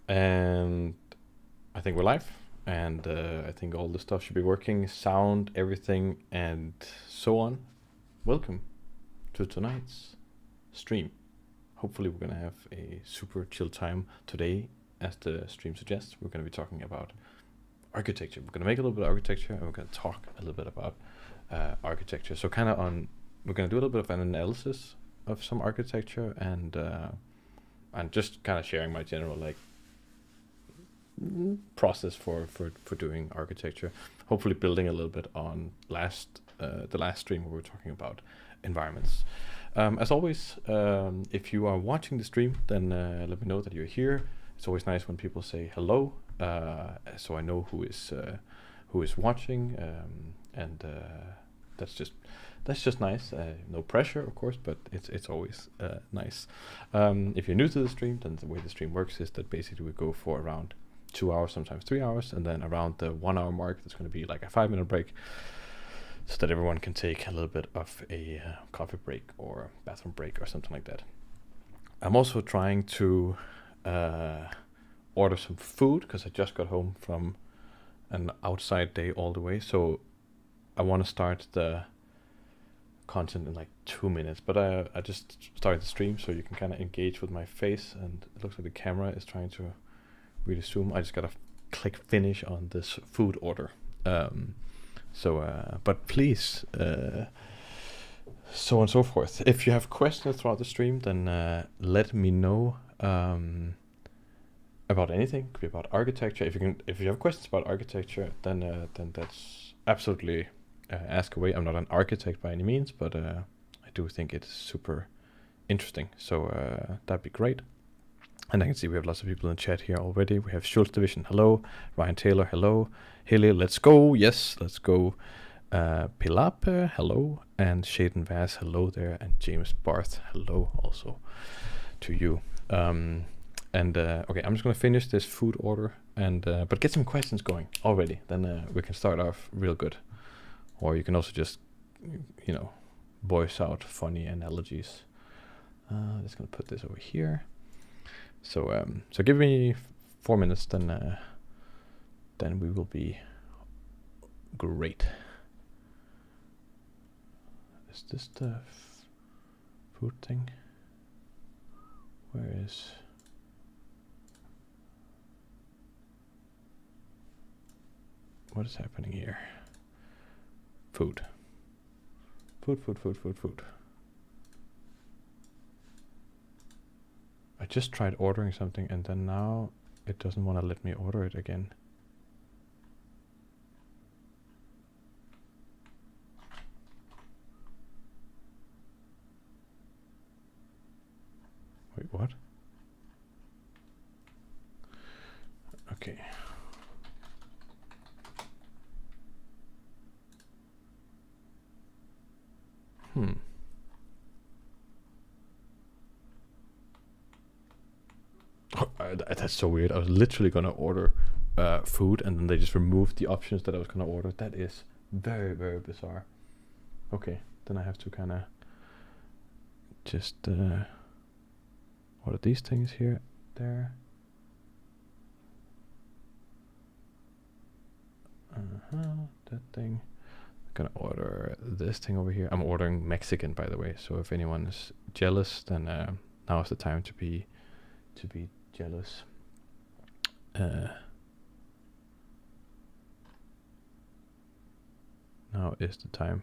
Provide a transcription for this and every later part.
And I think we're live, and I think all the stuff should be working, sound, everything, and so on. Welcome to tonight's stream. Hopefully, we're gonna have a super chill time today. As the stream suggests, we're gonna be talking about architecture. We're gonna make a little bit of architecture, and we're gonna talk a little bit about architecture. So, we're gonna do a little bit of an analysis of some architecture, and just kind of sharing my general process for doing architecture. Hopefully building a little bit on the last stream where we were talking about environments. As always, if you are watching the stream, then let me know that you're here. It's always nice when people say hello, so I know who is watching, and that's just nice. No pressure, of course, but it's always nice. If you're new to the stream, then the way the stream works is that basically we go for around 2 hours, sometimes 3 hours, and then around the 1 hour mark, there's going to be like a 5-minute break, so that everyone can take a little bit of a coffee break or bathroom break or something like that. I'm also trying to order some food because I just got home from an outside day all the way, so I want to start the content in like 2 minutes, but I just started the stream so you can kind of engage with my face, and it looks like the camera is trying to really zoom. I just gotta click finish on this food order. But please, so on and so forth. If you have questions throughout the stream, then let me know about anything. Could be about architecture. If you have questions about architecture, then that's absolutely ask away. I'm not an architect by any means, but I do think it's super interesting. So that'd be great. And I can see we have lots of people in the chat here already. We have Schultz Division, hello. Ryan Taylor, hello. Haley, let's go. Yes, let's go. Pilape, hello. And Shaden Vass, hello there. And James Barth, hello also to you. Okay, I'm just going to finish this food order, but get some questions going already. Then we can start off real good. Or you can also just, voice out funny analogies. Just going to put this over here. So give me 4 minutes, then we will be great. Is this the food thing? What is happening here? Food. I just tried ordering something, and then now it doesn't want to let me order it again. Wait, what? Okay. That's so weird. I was literally gonna order food, and then they just removed the options that I was gonna order. That is very, very bizarre. Okay, then I have to kind of just what are these things here? There. That thing. I'm gonna order this thing over here. I'm ordering Mexican, by the way. So if anyone is jealous, then now is the time to be jealous. Now is the time.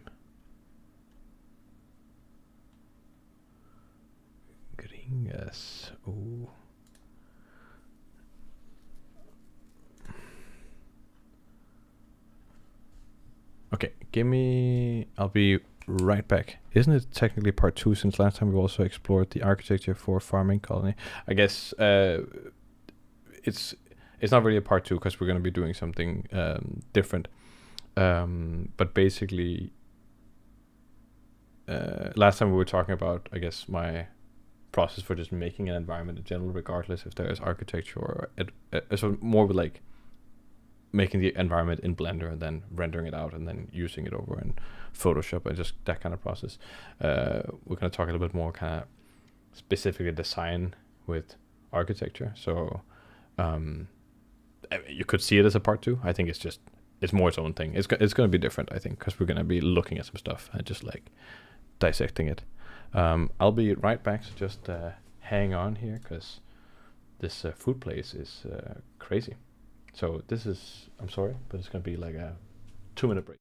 Gringas. Ooh. Okay, I'll be right back. Isn't it technically part 2, since last time we also explored the architecture for farming colony? I guess it's not really a part 2 because we're going to be doing something different. But basically, last time we were talking about, I guess, my process for just making an environment in general, regardless if there is architecture or so more with like making the environment in Blender and then rendering it out and then using it over in Photoshop and just that kind of process. We're going to talk a little bit more kind of specifically design with architecture. So Um, you could see it as a part two. I think it's more its own thing. It's going to be different, I think, because we're going to be looking at some stuff and just like dissecting it. I'll be right back, so just hang on here, because this food place is crazy. So this is, I'm sorry, but it's going to be like a 2-minute break.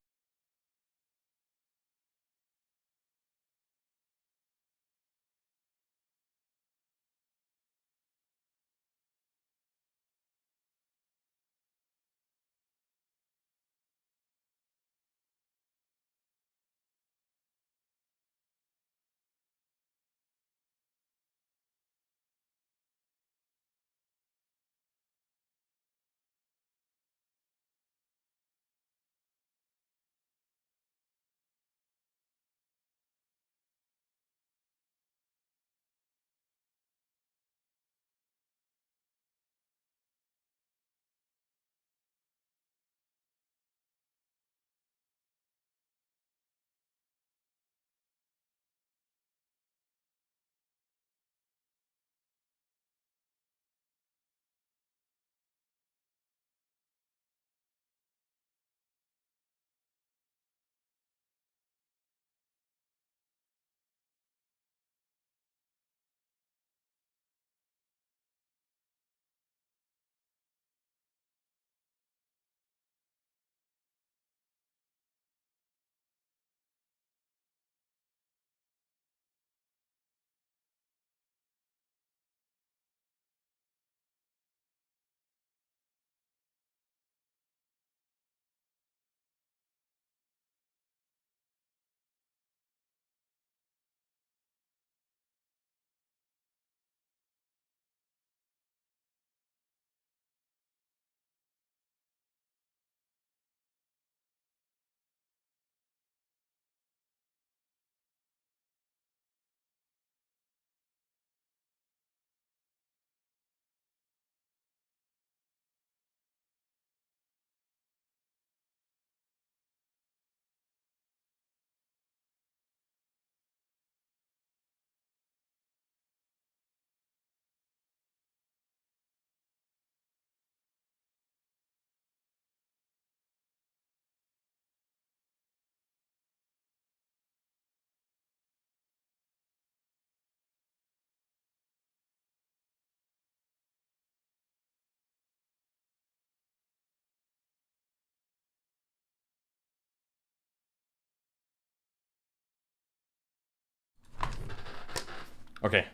Okay,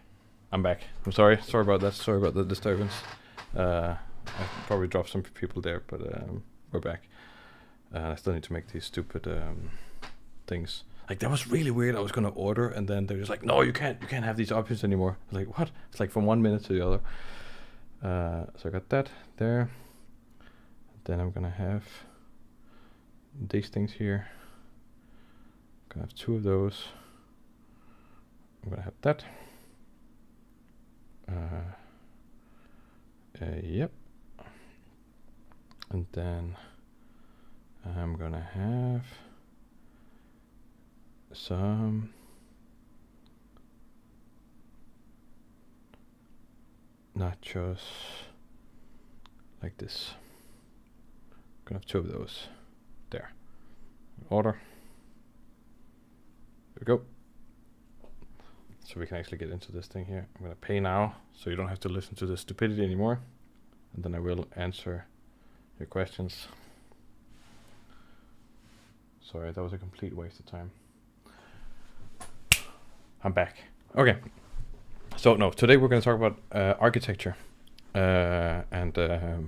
I'm back. I'm sorry. Sorry about that. Sorry about the disturbance. I probably dropped some people there, but we're back. I still need to make these stupid things. Like, that was really weird. I was gonna order, and then they're just like, "No, you can't. You can't have these options anymore." I was like, "What?" It's like from 1 minute to the other. So I got that there. Then I'm gonna have these things here. I'm gonna have 2 of those. I'm gonna have that. Yep. And then I'm gonna have some nachos like this. I'm gonna have 2 of those. There. Order. There we go. So we can actually get into this thing here. I'm gonna pay now, so you don't have to listen to the stupidity anymore. And then I will answer your questions. Sorry, that was a complete waste of time. I'm back. Okay. So no, today we're gonna talk about architecture. And we're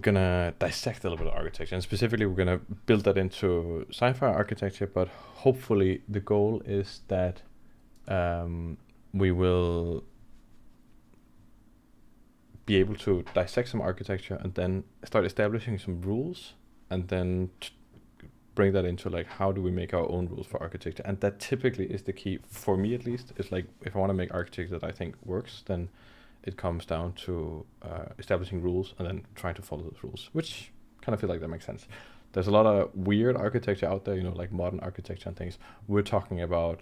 gonna dissect a little bit of architecture, and specifically we're gonna build that into sci-fi architecture, but hopefully the goal is that we will be able to dissect some architecture and then start establishing some rules, and then bring that into like, how do we make our own rules for architecture? And that typically is the key, for me at least. It's like, if I want to make architecture that I think works, then it comes down to establishing rules and then trying to follow those rules, which kind of feel like that makes sense. There's a lot of weird architecture out there, like modern architecture and things. We're talking about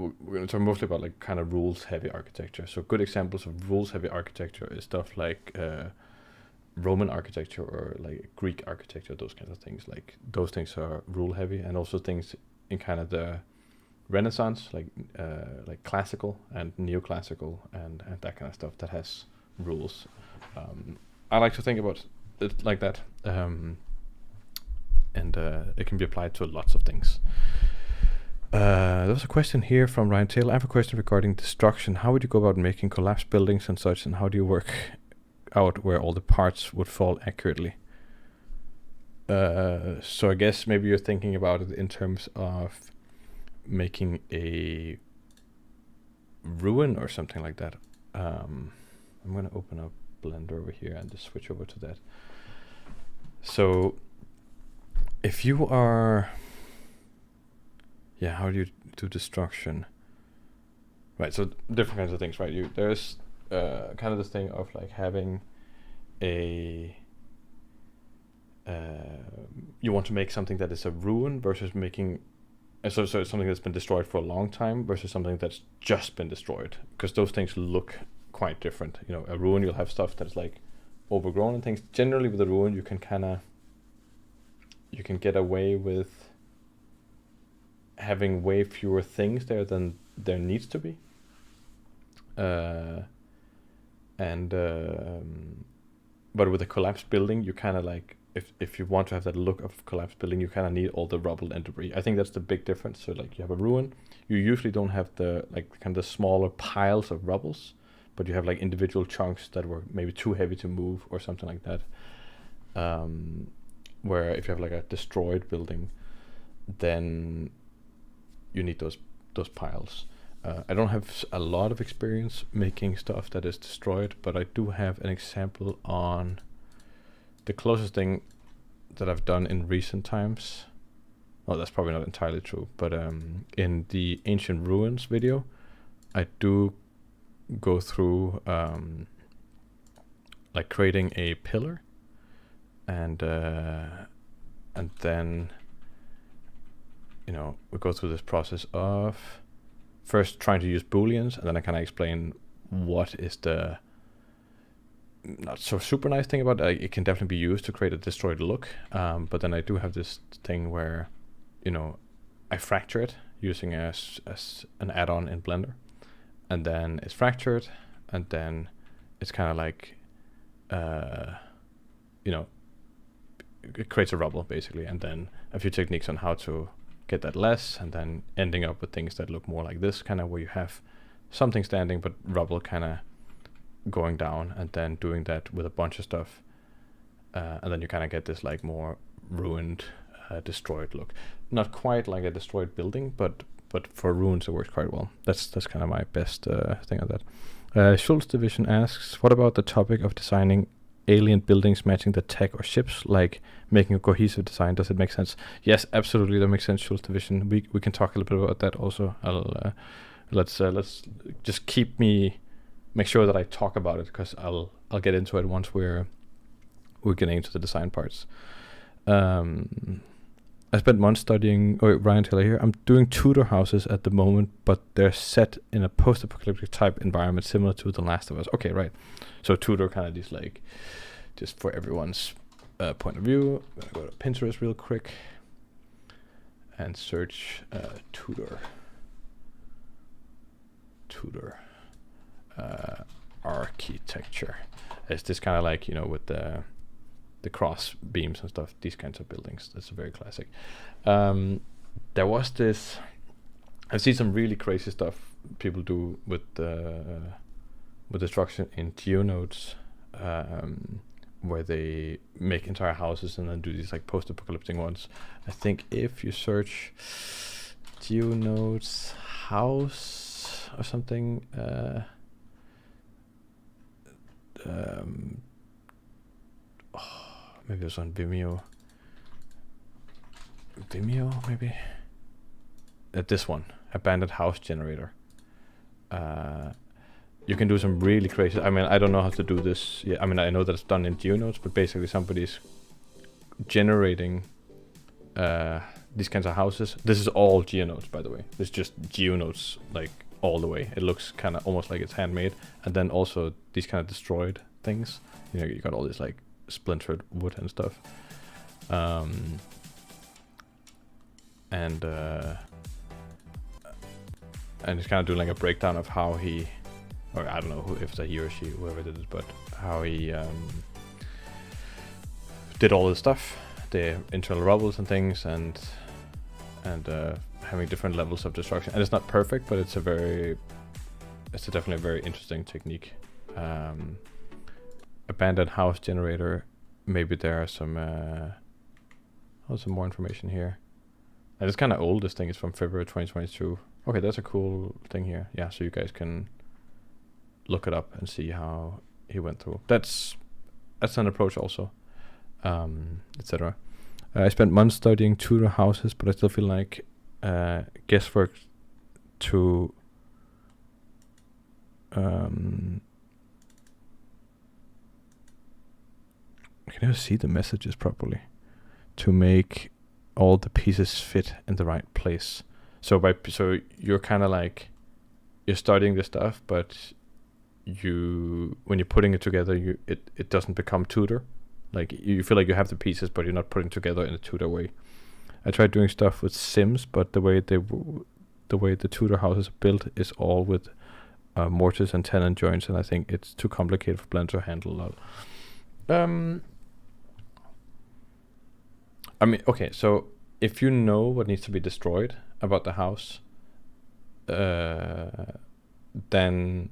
we're going to talk mostly about like kind of rules-heavy architecture. So good examples of rules-heavy architecture is stuff like Roman architecture or like Greek architecture, those kinds of things. Like those things are rule-heavy, and also things in kind of the Renaissance, like classical and neoclassical and that kind of stuff that has rules. I like to think about it like that, and it can be applied to lots of things. There was a question here from Ryan Taylor. I have a question regarding destruction. How would you go about making collapsed buildings and such, and how do you work out where all the parts would fall accurately? So I guess maybe you're thinking about it in terms of making a ruin or something like that. I'm going to open up Blender over here and just switch over to that. So if you are... Yeah, how do you do destruction? Right, so different kinds of things, right? There's kind of this thing of like having a... you want to make something that is a ruin versus making... So it's something that's been destroyed for a long time versus something that's just been destroyed. Because those things look quite different. You know, a ruin, you'll have stuff that's like overgrown and things. Generally with a ruin, you can kind of... You can get away with having way fewer things there than there needs to be. But with a collapsed building, you kind of like, if you want to have that look of collapsed building, you kind of need all the rubble and debris. I think that's the big difference. So like you have a ruin, you usually don't have the like kind of the smaller piles of rubbles, but you have like individual chunks that were maybe too heavy to move or something like that. Where if you have like a destroyed building, then you need those piles. I don't have a lot of experience making stuff that is destroyed, but I do have an example on the closest thing that I've done in recent times. Well, that's probably not entirely true, but in the Ancient Ruins video, I do go through like creating a pillar, and then you know, we go through this process of first trying to use booleans, and then I kind of explain what is the not so super nice thing about it. It can definitely be used to create a destroyed look, but then I do have this thing where, you know, I fracture it using as an add-on in Blender, and then it's fractured, and then it's kind of like, you know, it creates a rubble basically, and then a few techniques on how to get that less, and then ending up with things that look more like this, kind of where you have something standing but rubble kind of going down, and then doing that with a bunch of stuff, and then you kind of get this like more ruined, destroyed look. Not quite like a destroyed building, but for ruins it works quite well. That's kind of my best thing on that. Schultz Division asks, what about the topic of designing alien buildings matching the tech or ships, like making a cohesive design? Does it make sense? Yes, absolutely, that makes sense, Schultz Division. We can talk a little bit about that also. Let's just make sure that I talk about it, because I'll get into it once we're getting into the design parts. I spent months studying, Ryan Taylor here, I'm doing Tudor houses at the moment, but they're set in a post-apocalyptic type environment similar to The Last of Us. Okay, right. So Tudor kind of just like, just for everyone's point of view. I'm going to go to Pinterest real quick and search Tudor architecture. It's this kind of like, you know, with the cross beams and stuff, these kinds of buildings. That's very classic. There was this, I've seen some really crazy stuff people do with destruction in GeoNodes, where they make entire houses and then do these like post-apocalyptic ones. I think if you search GeoNodes house or something, maybe it was on Vimeo. Maybe? This one, abandoned house generator. You can do some really crazy, I mean, I don't know how to do this. Yeah, I mean, I know that it's done in GeoNodes, but basically somebody's generating these kinds of houses. This is all GeoNodes, by the way. It's just GeoNodes like all the way. It looks kind of almost like it's handmade. And then also these kind of destroyed things. You know, you got all this like splintered wood and stuff. And it's kind of doing like a breakdown of how he, or I don't know who, if it's a he or she, whoever did it, but how he did all this stuff, the internal rubbles and things, and having different levels of destruction. And it's not perfect, but it's definitely a very interesting technique. Abandoned house generator. Maybe there are some more information here. And it's kind of old. This thing is from February 2022. Okay, that's a cool thing here. Yeah, so you guys can look it up and see how he went through. That's an approach also, etc. I spent months studying Tudor houses, but I still feel like guesswork to I can never see the messages properly, to make all the pieces fit in the right place. So you're kind of like, you're studying this stuff, but when you're putting it together, it doesn't become Tudor. Like you feel like you have the pieces, but you're not putting together in a Tudor way. I tried doing stuff with Sims, but the way the Tudor houses are built is all with mortise and tenon joints, and I think it's too complicated for Blender to handle. I mean, okay, so if you know what needs to be destroyed about the house, then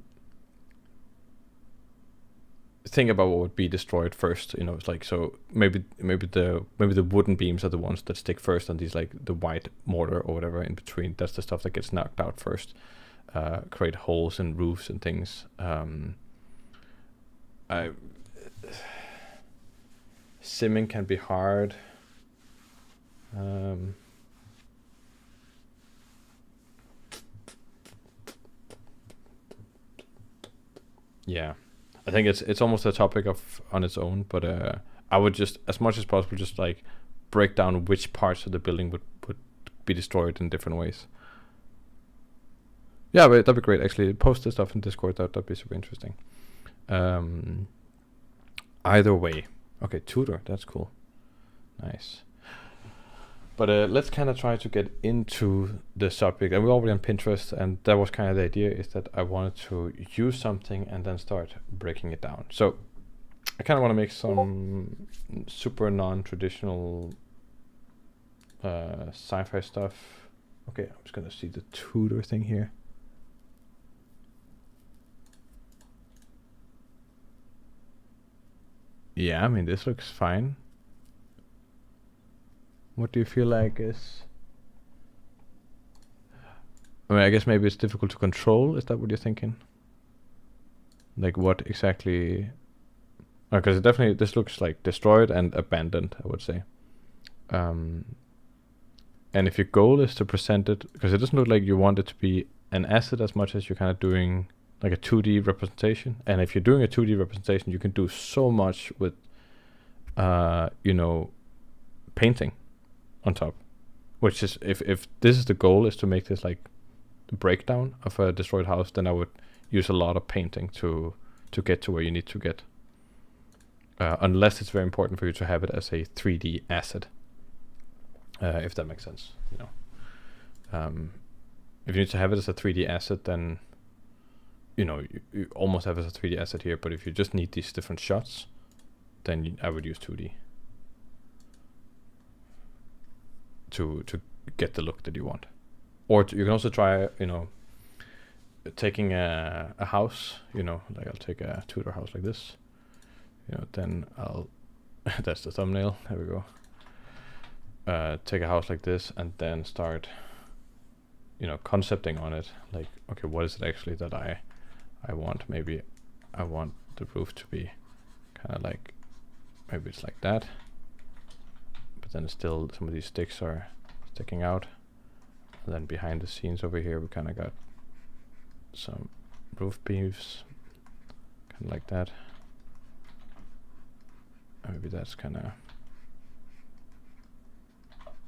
think about what would be destroyed first. You know, it's like, so maybe the wooden beams are the ones that stick first, and these like the white mortar or whatever in between, that's the stuff that gets knocked out first. Create holes in roofs and things. Simming can be hard. Yeah, I think it's almost a topic on its own, but I would just, as much as possible, just like break down which parts of the building would be destroyed in different ways. Yeah, but that'd be great. Actually, post this stuff in Discord. That'd be super interesting. Either way, okay, Tudor. That's cool. Nice. But let's kind of try to get into the subject. And we're already on Pinterest, and that was kind of the idea, is that I wanted to use something and then start breaking it down. So I kind of want to make some super non-traditional sci-fi stuff. Okay, I'm just going to see the Tudor thing here. Yeah, I mean, this looks fine. What do you feel like is... I mean, I guess maybe it's difficult to control. Is that what you're thinking? Like what exactly... Because it definitely, this looks like destroyed and abandoned, I would say. And if your goal is to present it, because it doesn't look like you want it to be an asset as much as you're kind of doing like a 2D representation. And if you're doing a 2D representation, you can do so much with, you know, painting on top. Which is, if this is the goal, is to make this like the breakdown of a destroyed house, then I would use a lot of painting to get to where you need to get. Unless it's very important for you to have it as a 3D asset. If that makes sense, you know. If you need to have it as a 3D asset, then you know, you almost have it as a 3D asset here, but if you just need these different shots, then I would use 2D to get the look that you want. Or you can also try, you know, taking a house, you know, like I'll take a Tudor house like this, you know, then I'll that's the thumbnail, there we go. Take a house like this and then start, you know, concepting on it, like, okay, what is it actually that I want? Maybe I want the roof to be kind of like, maybe it's like that, but then still some of these sticks are sticking out. And then behind the scenes over here, we kind of got some roof beams, kind of like that. And maybe that's kind of,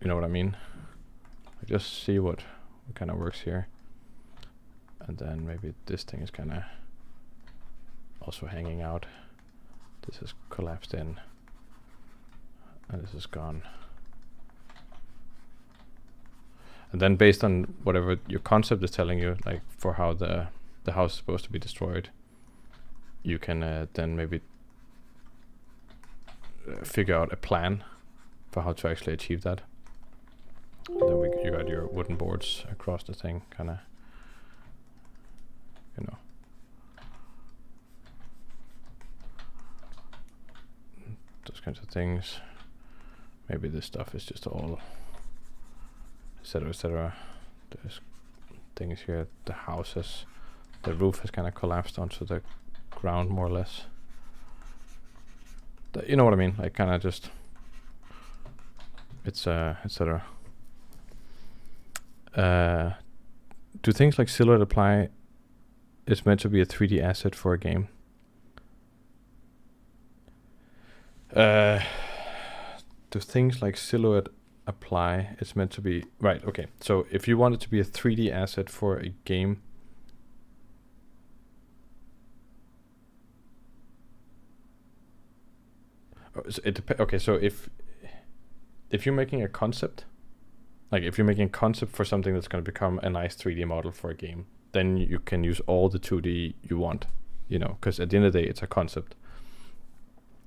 you know what I mean? just see what kind of works here. And then maybe this thing is kind of also hanging out. This is collapsed in, and this is gone. And then based on whatever your concept is telling you, like for how the house is supposed to be destroyed, you can then maybe figure out a plan for how to actually achieve that. And then you got your wooden boards across the thing, kind of, you know. Those kinds of things. Maybe this stuff is just all, etc., etc. There's things here. The roof has kind of collapsed onto the ground more or less. You know what I mean? Like kind of just, it's etc. Do things like silhouette apply is meant to be a 3D asset for a game? Do things like silhouette apply? It's meant to be right. Okay, so if you want it to be a 3D asset for a game, okay. So if you're making a concept, like if you're making a concept for something that's going to become a nice 3D model for a game, then you can use all the 2D you want, you know, because at the end of the day, it's a concept.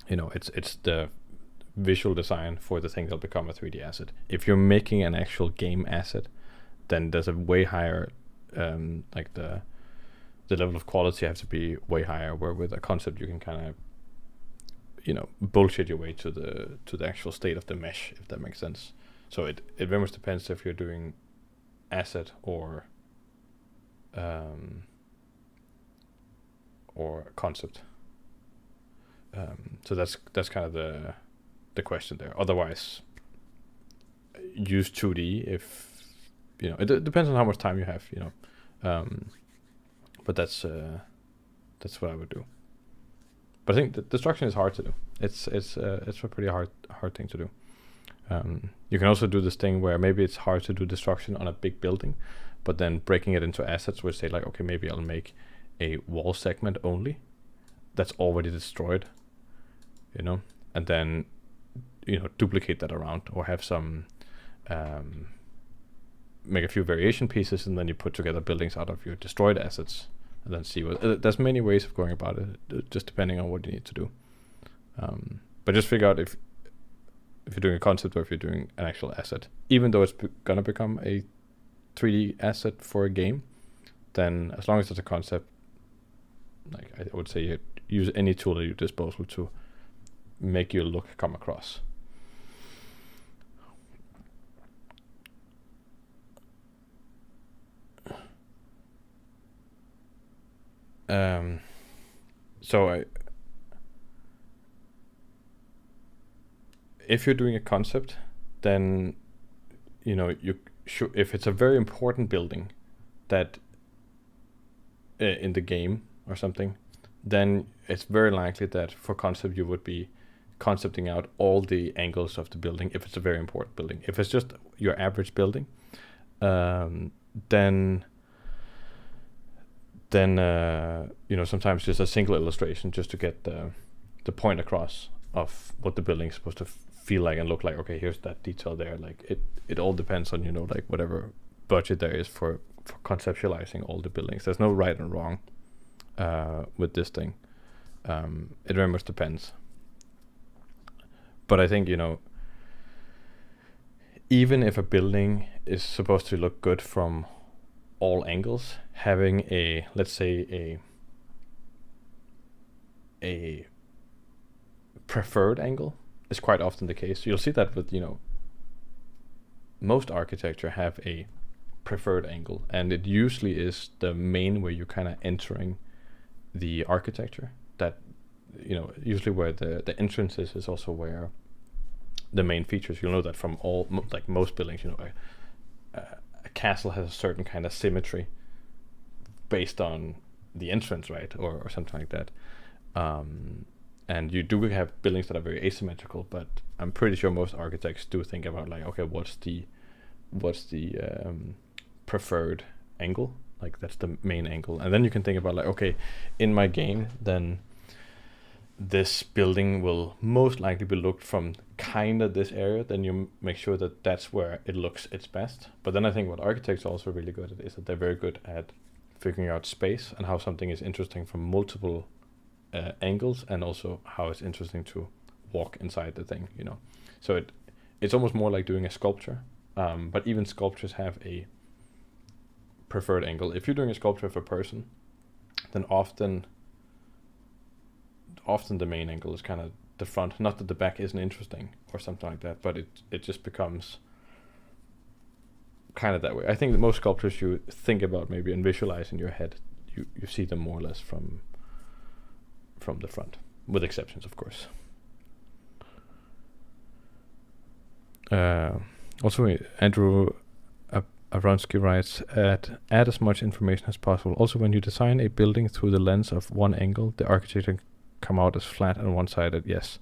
You know, it's the visual design for the thing that'll become a 3D asset. If you're making an actual game asset, then there's a way higher, like the level of quality has to be way higher. Where with a concept, you can kind of, you know, bullshit your way to the actual state of the mesh, if that makes sense. So it very much depends if you're doing asset or concept. So that's kind of the question there. Otherwise, use 2D if, you know, it depends on how much time you have, you know. But that's what I would do. But I think the destruction is hard to do. It's a pretty hard thing to do. You can also do this thing where maybe it's hard to do destruction on a big building, but then breaking it into assets where say like, okay, maybe I'll make a wall segment only that's already destroyed, you know, and then, you know, duplicate that around, or have some make a few variation pieces, and then you put together buildings out of your destroyed assets, and then see what there's many ways of going about it, just depending on what you need to do. But just figure out if you're doing a concept or if you're doing an actual asset. Even though it's gonna become a 3D asset for a game, then as long as it's a concept, like I would say, you use any tool at your disposal to make your look come across. So if you're doing a concept, then, you know, you should, if it's a very important building that in the game or something, then it's very likely that for concept you would be concepting out all the angles of the building if it's a very important building. If it's just your average building, then you know, sometimes just a single illustration just to get the point across of what the building is supposed to feel like and look like. Okay, here's that detail there. Like it all depends on, you know, like whatever budget there is for conceptualizing all the buildings. There's no right and wrong with this thing. It very much depends. But I think, you know, even if a building is supposed to look good from all angles, having a, let's say, a preferred angle is quite often the case. You'll see that with, you know, most architecture have a preferred angle, and it usually is the main where you're kind of entering the architecture. That, you know, usually where the entrance is also where the main features. You'll know that from all like most buildings. You know, a castle has a certain kind of symmetry based on the entrance, right, or something like that. And you do have buildings that are very asymmetrical, but I'm pretty sure most architects do think about like, okay, what's the what's the preferred angle, like that's the main angle, and then you can think about like, okay, in my game, then this building will most likely be looked from kind of this area, then you make sure that that's where it looks its best. But then I think what architects are also really good at is that they're very good at figuring out space and how something is interesting from multiple angles, and also how it's interesting to walk inside the thing, you know. So it's almost more like doing a sculpture, but even sculptures have a preferred angle. If you're doing a sculpture of a person, then often the main angle is kind of the front. Not that the back isn't interesting or something like that, but it just becomes kind of that way. I think that most sculptures you think about maybe and visualize in your head, you see them more or less from the front, with exceptions, of course. Also, Andrew Aronski writes, add as much information as possible. Also, when you design a building through the lens of one angle, the architecture come out as flat and one-sided. Yes,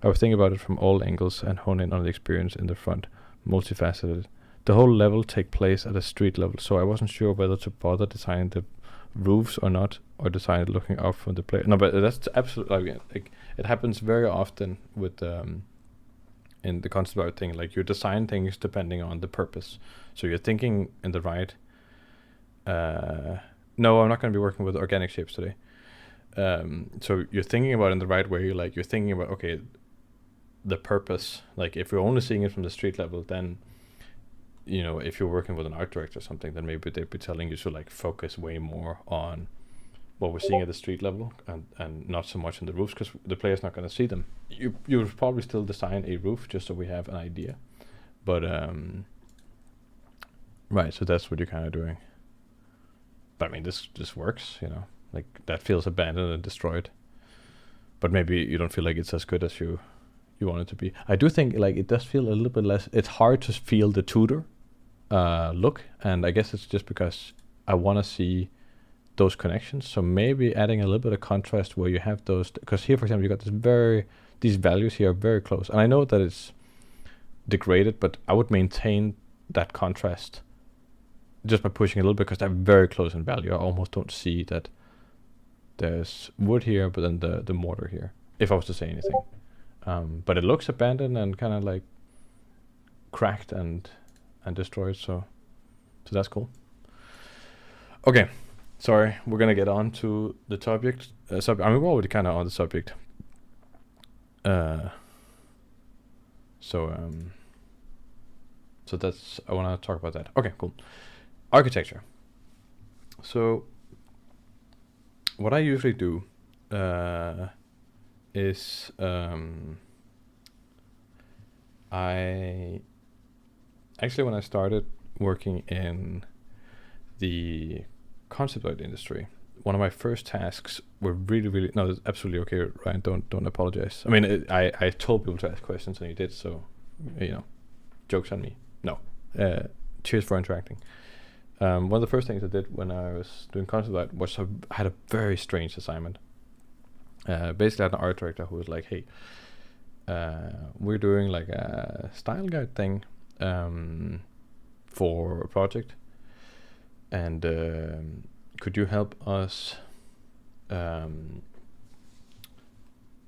I was thinking about it from all angles and hone in on the experience in the front, multifaceted. The whole level take place at a street level, so I wasn't sure whether to bother designing the roofs or not, or design it looking out from the player. No, but that's absolutely, like, it happens very often with in the concept art thing. Like, you design things depending on the purpose. So you're thinking in the right. No, I'm not going to be working with organic shapes today. So you're thinking about it in the right way. Like, you're thinking about, okay, the purpose. Like, if you're only seeing it from the street level, then, you know, if you're working with an art director or something, then maybe they'd be telling you to like focus way more on what we're seeing at the street level, and not so much in the roofs, because the player's not going to see them. You'll probably still design a roof just so we have an idea, but right. So that's what you're kind of doing. But I mean, this works, you know. Like, that feels abandoned and destroyed, but maybe you don't feel like it's as good as you want it to be. I do think like it does feel a little bit less. It's hard to feel the Tudor look, and I guess it's just because I want to see those connections. So maybe adding a little bit of contrast where you have those, because here, for example, you got these values here are very close, and I know that it's degraded, but I would maintain that contrast just by pushing a little bit, because they're very close in value. I almost don't see that there's wood here, but then the mortar here, if I was to say anything. But it looks abandoned and kind of like cracked and destroyed, so that's cool. Okay, sorry, we're gonna get on to the subject. I mean, we're already kind of on the subject. So that's, I want to talk about that. Okay, cool. Architecture. So what I usually do is I actually, when I started working in the concept art industry, one of my first tasks were really no, it's absolutely okay, Ryan, don't apologize. I mean, I told people to ask questions and you did, so, you know, joke's on me. No, cheers for interacting. One of the first things I did when I was doing concept art was I had a very strange assignment. Basically, I had an art director who was like, hey, we're doing like a style guide thing for a project, and could you help us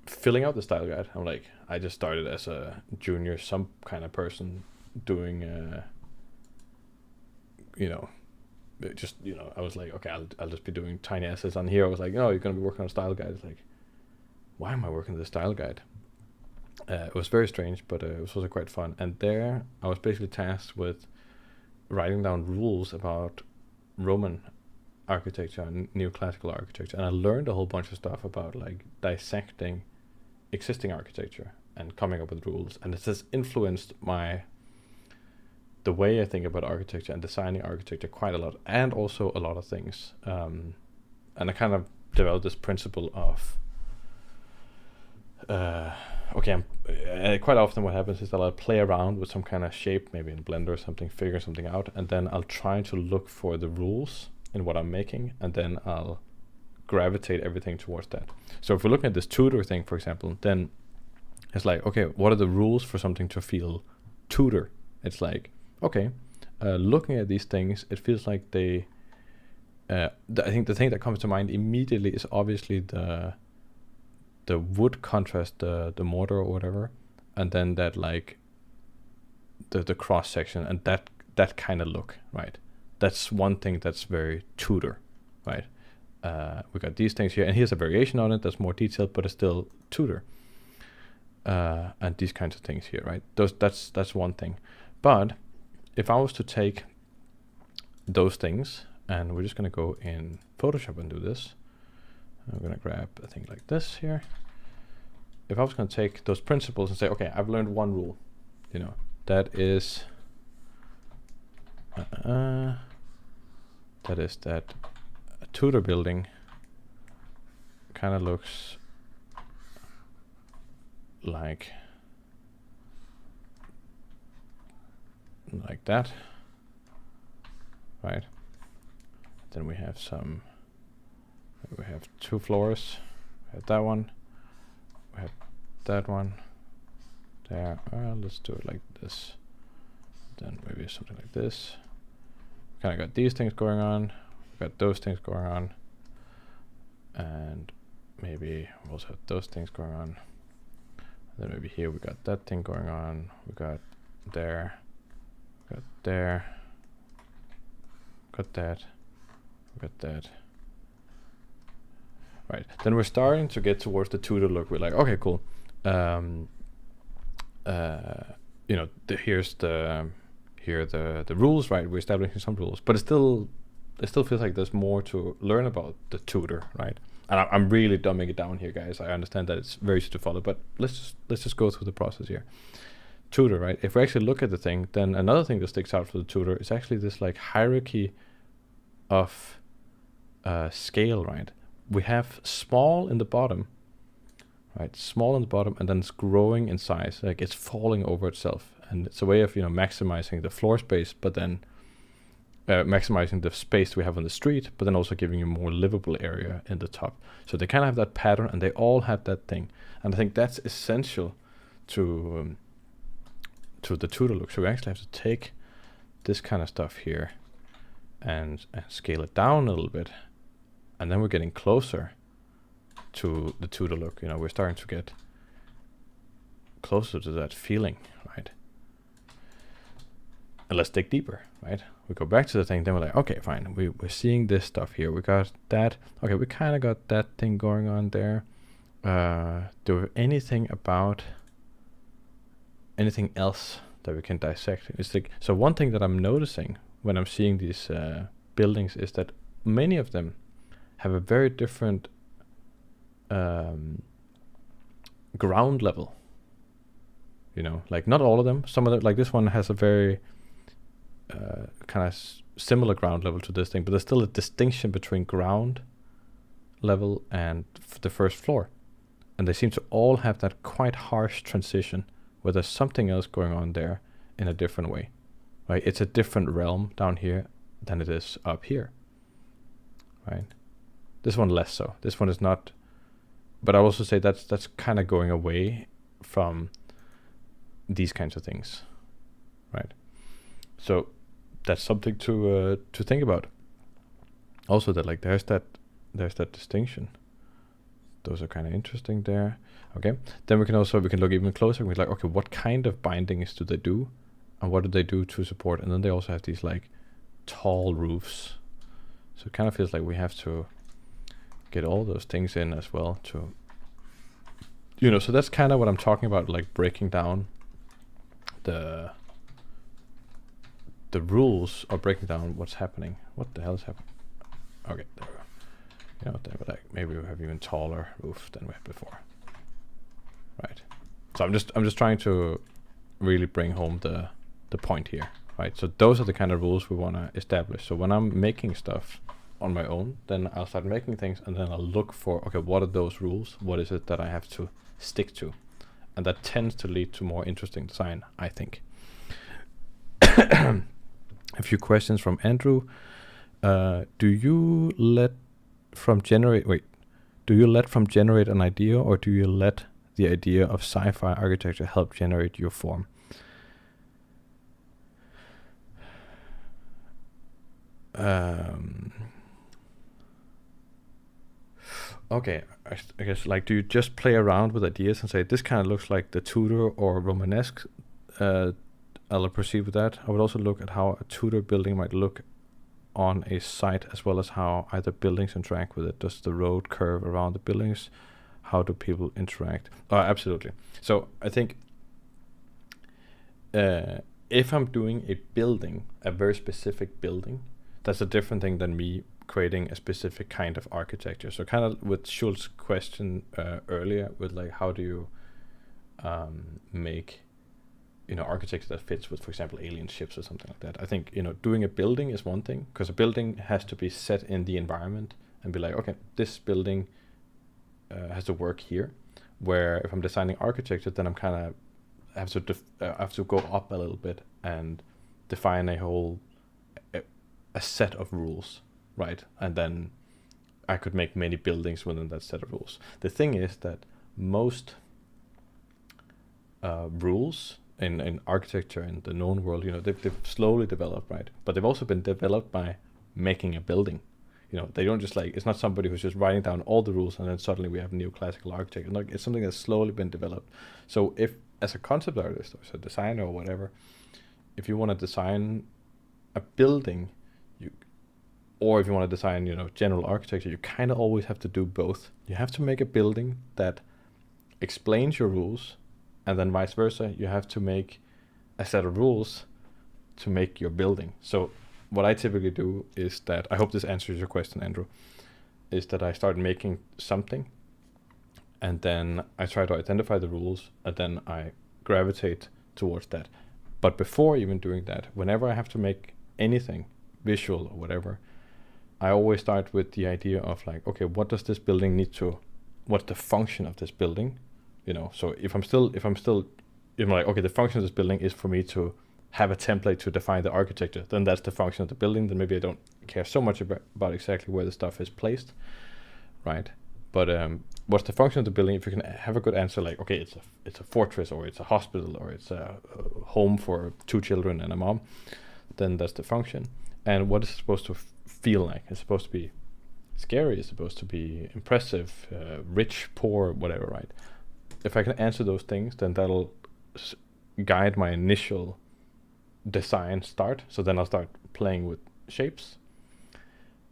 filling out the style guide? I'm like, I just started as a junior, some kind of person doing, you know, just, you know, I was like, okay, I'll just be doing tiny essays on here. I was like, no, you're going to be working on a style guide. It's like, why am I working on the style guide? It was very strange, but it was also quite fun. And there I was basically tasked with writing down rules about Roman architecture and neoclassical architecture. And I learned a whole bunch of stuff about like dissecting existing architecture and coming up with rules. And it has influenced the way I think about architecture and designing architecture quite a lot, and also a lot of things. And I kind of developed this principle of, quite often what happens is that I'll play around with some kind of shape, maybe in Blender or something, figure something out, and then I'll try to look for the rules in what I'm making, and then I'll gravitate everything towards that. So if we're looking at this Tudor thing, for example, then it's like, okay, what are the rules for something to feel Tudor? It's like, okay, looking at these things, it feels like they. I think the thing that comes to mind immediately is obviously the wood contrast, the mortar or whatever, and then that like the cross section and that kind of look, right? That's one thing that's very Tudor, right? We got these things here, and here's a variation on it that's more detailed, but it's still Tudor. And these kinds of things here, right? That's one thing. But if I was to take those things, and we're just gonna go in Photoshop and do this. I'm gonna grab a thing like this here. If I was gonna take those principles and say, okay, I've learned one rule, you know, that is that a Tudor building kind of looks like that, right? Then we have two floors. We have that one. We have that one. There. Let's do it like this. Then maybe something like this. Kind of got these things going on. We got those things going on. And maybe we also have those things going on. Then maybe here we got that thing going on. We got there. Got there. Got that. Got that. Right. Then we're starting to get towards the Tudor look. We're like, okay, cool. You know, here are the rules, right? We're establishing some rules, but it still feels like there's more to learn about the Tudor, right? And I'm really dumbing it down here, guys. I understand that it's very easy to follow, but let's just go through the process here. Tudor, right? If we actually look at the thing, then another thing that sticks out for the Tudor is actually this like hierarchy of scale, right? We have small in the bottom, right? Small in the bottom, and then it's growing in size, like it's falling over itself, and it's a way of, you know, maximizing the floor space, but then maximizing the space we have on the street, but then also giving you more livable area in the top. So they kind of have that pattern, and they all have that thing, and I think that's essential to the Tudor look. So we actually have to take this kind of stuff here and scale it down a little bit, and then we're getting closer to the Tudor look. You know, we're starting to get closer to that feeling, right? And let's dig deeper, right? We go back to the thing, then we're like, okay, fine, we're seeing this stuff here. We got that. Okay, we kind of got that thing going on there. Do we have anything else that we can dissect? It's like, so one thing that I'm noticing when I'm seeing these buildings is that many of them have a very different ground level. You know, like not all of them. Some of them, like this one, has a very kind of similar ground level to this thing, but there's still a distinction between ground level and the first floor, and they seem to all have that quite harsh transition where there's something else going on there in a different way, right? It's a different realm down here than it is up here, right? This one less so. This one is not, but I also say that's kind of going away from these kinds of things, right? So that's something to think about. Also, that like there's that distinction. Those are kind of interesting there. Okay, then we can look even closer. We're like, okay, what kind of bindings do they do, and what do they do to support? And then they also have these like tall roofs. So it kind of feels like we have to get all those things in as well to, you know. So that's kind of what I'm talking about, like breaking down the rules, or breaking down what's happening. What the hell is happening? Okay, there we go. You know, then we're like, maybe we have even taller roof than we had before, right? So I'm just trying to really bring home the point here, right? So those are the kind of rules we want to establish. So when I'm making stuff on my own, then I'll start making things, and then I'll look for, okay, what are those rules? What is it that I have to stick to? And that tends to lead to more interesting design, I think. A few questions from Andrew. Do you let from generate an idea, or do you let the idea of sci-fi architecture help generate your form? Okay, I guess like, do you just play around with ideas and say this kind of looks like the Tudor or Romanesque? I'll proceed with that. I would also look at how a Tudor building might look on a site, as well as how either buildings interact with it. Does the road curve around the buildings? How do people interact? Oh, absolutely. So I think if I'm doing a building, a very specific building, that's a different thing than me creating a specific kind of architecture. So kind of with Schultz's question earlier, with like, how do you make architecture that fits with, for example, alien ships or something like that. I think doing a building is one thing, because a building has to be set in the environment and be like, okay, this building has to work here. Where if I'm designing architecture, then I'm kind of have to go up a little bit and define a set of rules, right? And then I could make many buildings within that set of rules. The thing is that most rules in architecture in the known world, they've slowly developed, right? But they've also been developed by making a building. They don't just it's not somebody who's just writing down all the rules and then suddenly we have neoclassical architecture. Like, it's something that's slowly been developed. So if, as a concept artist or as a designer or whatever, if you want to design a building, or if you want to design, general architecture, you kind of always have to do both. You have to make a building that explains your rules, and then vice versa, you have to make a set of rules to make your building. So what I typically do is that, I hope this answers your question, Andrew, is that I start making something, and then I try to identify the rules, and then I gravitate towards that. But before even doing that, whenever I have to make anything, visual or whatever, I always start with the idea of like, okay, what does this building need to, what's the function of this building? So if I'm still like, okay, the function of this building is for me to have a template to define the architecture, then that's the function of the building. Then maybe I don't care so much about exactly where the stuff is placed, right? But what's the function of the building? If you can have a good answer, like, okay, it's a fortress, or it's a hospital, or it's a home for 2 children and a mom, then that's the function. And what is it supposed to feel like? It's supposed to be scary. It's supposed to be impressive, rich, poor, whatever, right? If I can answer those things, then that'll guide my initial design start. So then I'll start playing with shapes.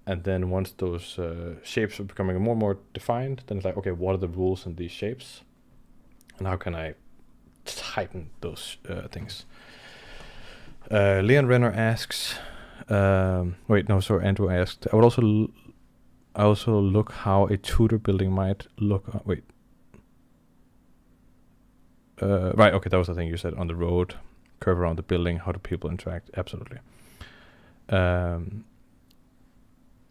And then once those shapes are becoming more and more defined, then it's like, okay, what are the rules in these shapes? And how can I tighten those things? Leon Renner asks, Andrew asked, I also look how a Tudor building might look. Right, okay, that was the thing you said, on the road, curve around the building, how do people interact? Absolutely.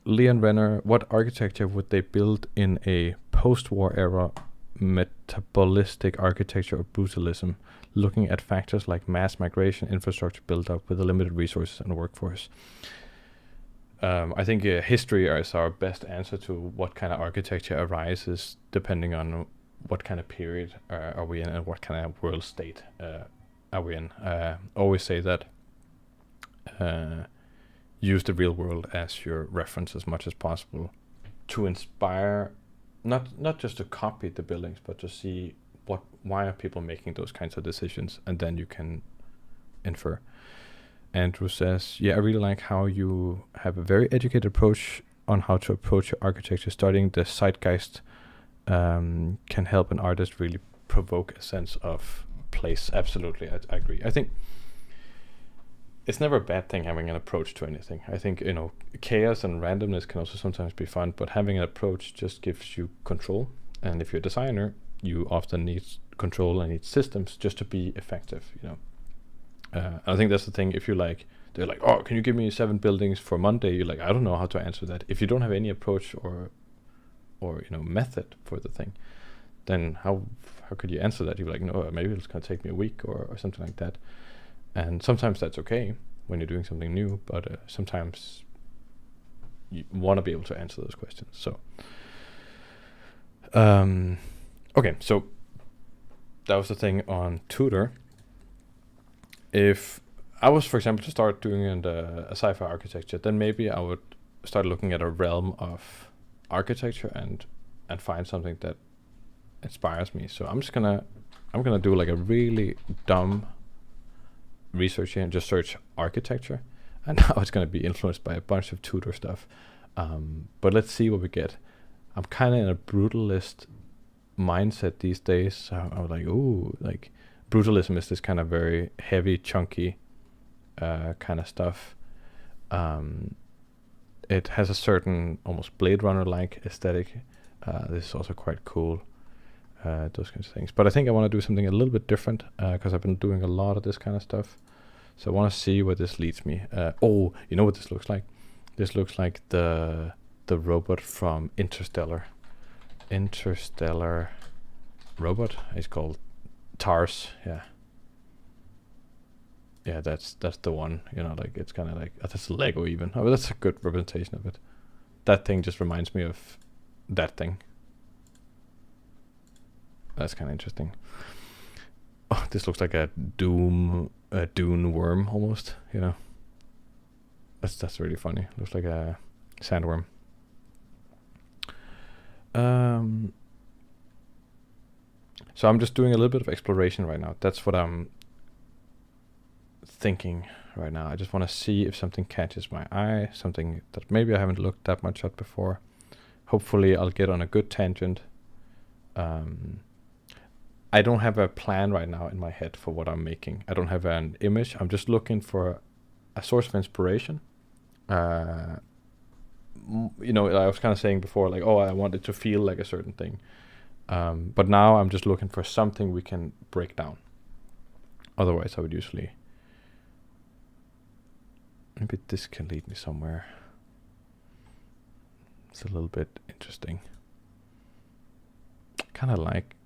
Leon Renner, what architecture would they build in a post-war era metabolistic architecture or brutalism, looking at factors like mass migration, infrastructure built up with the limited resources and workforce? I think history is our best answer to what kind of architecture arises depending on what kind of period are we in and what kind of world state are we in. Always say that use the real world as your reference as much as possible to inspire, not just to copy the buildings, but to see why are people making those kinds of decisions, and then you can infer. Andrew says, yeah, I really like how you have a very educated approach on how to approach your architecture. Studying the zeitgeist can help an artist really provoke a sense of place. Absolutely, I agree. I think it's never a bad thing having an approach to anything. I think, chaos and randomness can also sometimes be fun, but having an approach just gives you control. And if you're a designer, you often need control and need systems just to be effective, I think that's the thing. If they're like, oh, can you give me 7 buildings for Monday? You're like, I don't know how to answer that. If you don't have any approach or method for the thing, then how could you answer that? You're like, no, maybe it's going to take me a week or something like that. And sometimes that's okay when you're doing something new, but sometimes you want to be able to answer those questions. So, okay, so that was the thing on Tudor. If I was, for example, to start doing a sci-fi architecture, then maybe I would start looking at a realm of architecture and find something that inspires me. So I'm gonna do like a really dumb research here and just search architecture, and now it's gonna be influenced by a bunch of Tudor stuff. But let's see what we get. I'm kind of in a brutalist mindset these days. So I was like, ooh, like brutalism is this kind of very heavy, chunky kind of stuff. It has a certain almost Blade Runner-like aesthetic. This is also quite cool. Those kinds of things. But I think I want to do something a little bit different because I've been doing a lot of this kind of stuff. So I want to see where this leads me. Oh, you know what this looks like? This looks like the robot from Interstellar. Interstellar robot. It's called TARS. Yeah. Yeah, that's the one. You know, like it's kind of like that's Lego even. Oh, that's a good representation of it. That thing just reminds me of that thing. That's kind of interesting. Oh, this looks like a Dune worm almost. You know. That's really funny. Looks like a sandworm. So I'm just doing a little bit of exploration right now. That's what I'm thinking right now. I just want to see if something catches my eye, something that maybe I haven't looked that much at before. Hopefully I'll get on a good tangent. I don't have a plan right now in my head for what I'm making. I don't have an image. I'm just looking for a source of inspiration. You know, I was kind of saying before, like, oh, I want it to feel like a certain thing. But now I'm just looking for something we can break down. Otherwise, I would usually... Maybe this can lead me somewhere. It's a little bit interesting. Kind of like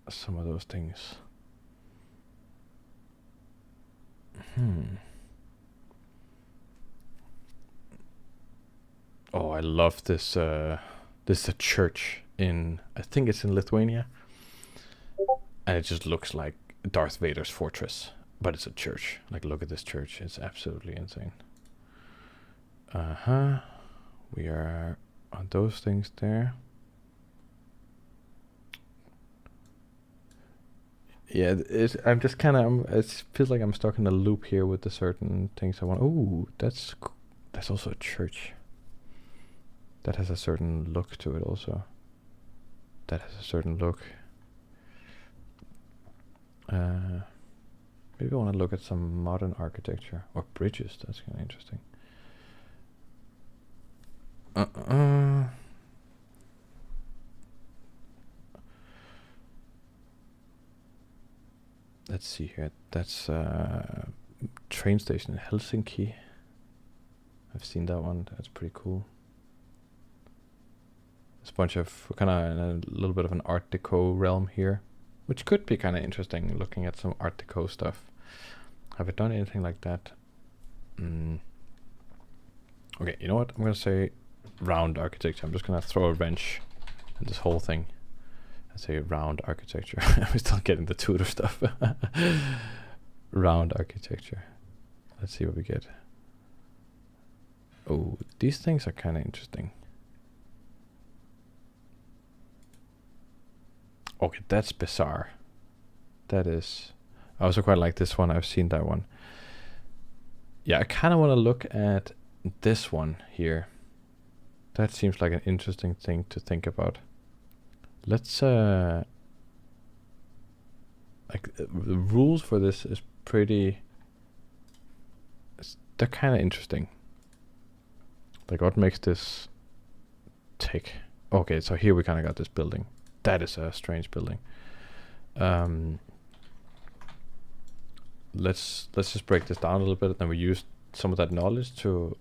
some of those things. Oh, I love this. This is a church in, I think it's in Lithuania. And it just looks like Darth Vader's fortress. But it's a church. Like, look at this church. It's absolutely insane. We are on those things there. Yeah, I'm just kind of, it feels like I'm stuck in a loop here with the certain things I want. Ooh, that's also a church. That has a certain look to it also. That has a certain look. Maybe I want to look at some modern architecture or bridges. That's kind of interesting. Let's see here. That's a train station in Helsinki. I've seen that one. That's pretty cool. There's a bunch of kind of in a little bit of an Art Deco realm here, which could be kind of interesting. Looking at some Art Deco stuff. Have I done anything like that? Okay, you know what? I'm gonna say round architecture. I'm just gonna throw a wrench in this whole thing. Say round architecture. I'm still getting the Tudor stuff. Round architecture. Let's see what we get. Oh, these things are kind of interesting. Okay, that's bizarre. That is. I also quite like this one. I've seen that one. Yeah, I kind of want to look at this one here. That seems like an interesting thing to think about. Let's like the rules for this is pretty. They're kind of interesting. Like what makes this tick? Okay, so here we kind of got this building. That is a strange building. Let's just break this down a little bit, and then we use some of that knowledge to.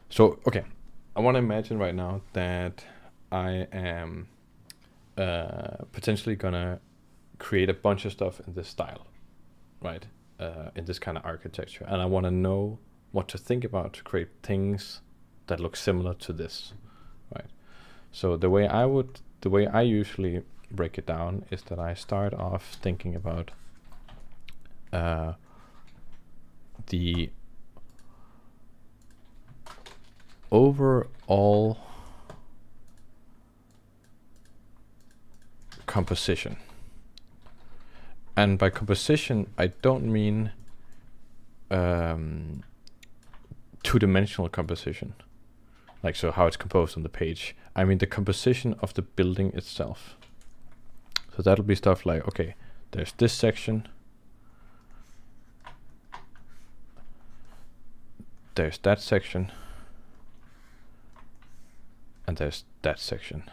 So okay, I want to imagine right now that I am potentially gonna create a bunch of stuff in this style, right? In this kind of architecture, and I want to know what to think about to create things that look similar to this, right? So the way I usually break it down is that I start off thinking about the overall composition. And by composition, I don't mean two-dimensional composition, like so how it's composed on the page. I mean the composition of the building itself. So that'll be stuff like, okay, there's this section, there's that section, and there's that section.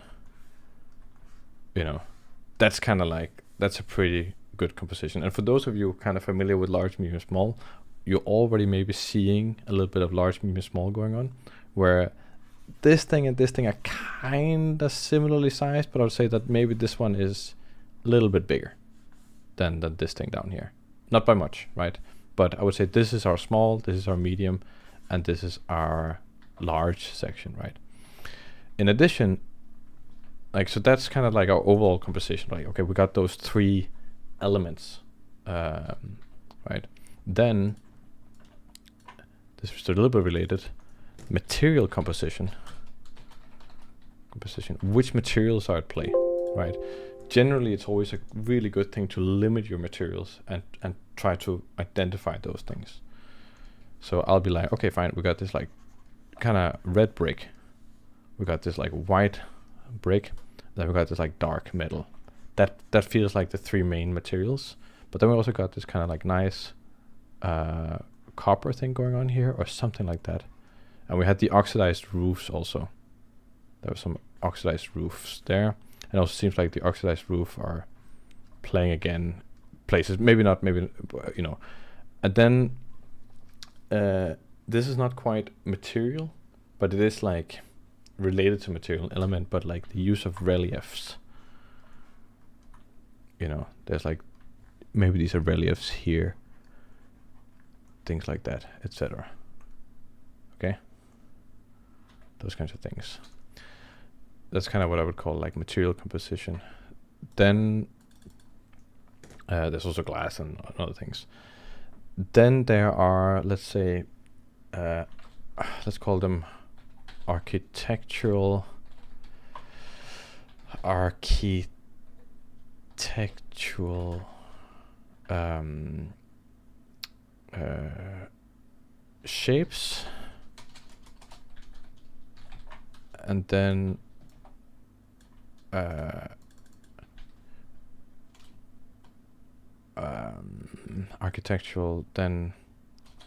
You know, that's kind of like, that's a pretty good composition. And for those of you kind of familiar with large, medium, small, you're already maybe seeing a little bit of large, medium, small going on, where this thing and this thing are kind of similarly sized, but I would say that maybe this one is a little bit bigger than this thing down here. Not by much, right? But I would say this is our small, this is our medium, and this is our large section, right? In addition, like, so that's kind of like our overall composition, right? Okay, we got those three elements, right? Then, this is a little bit related, material composition. Which materials are at play, right? Generally, it's always a really good thing to limit your materials and try to identify those things. So I'll be like, okay, fine, we got this like kind of red brick. We got this like white brick. Then we got this like dark metal. That feels like the three main materials. But then we also got this kind of like nice copper thing going on here, or something like that. And we had the oxidized roofs also. There were some oxidized roofs there. And also seems like the oxidized roof are playing again places. Maybe not, maybe, you know. And then this is not quite material, but it is like related to material element, but like the use of reliefs. You know, there's like, maybe these are reliefs here. Things like that, etc. Okay? Those kinds of things. That's kind of what I would call like material composition. Then there's also glass and other things. Then there are, let's say, let's call them architectural shapes, and then architectural, then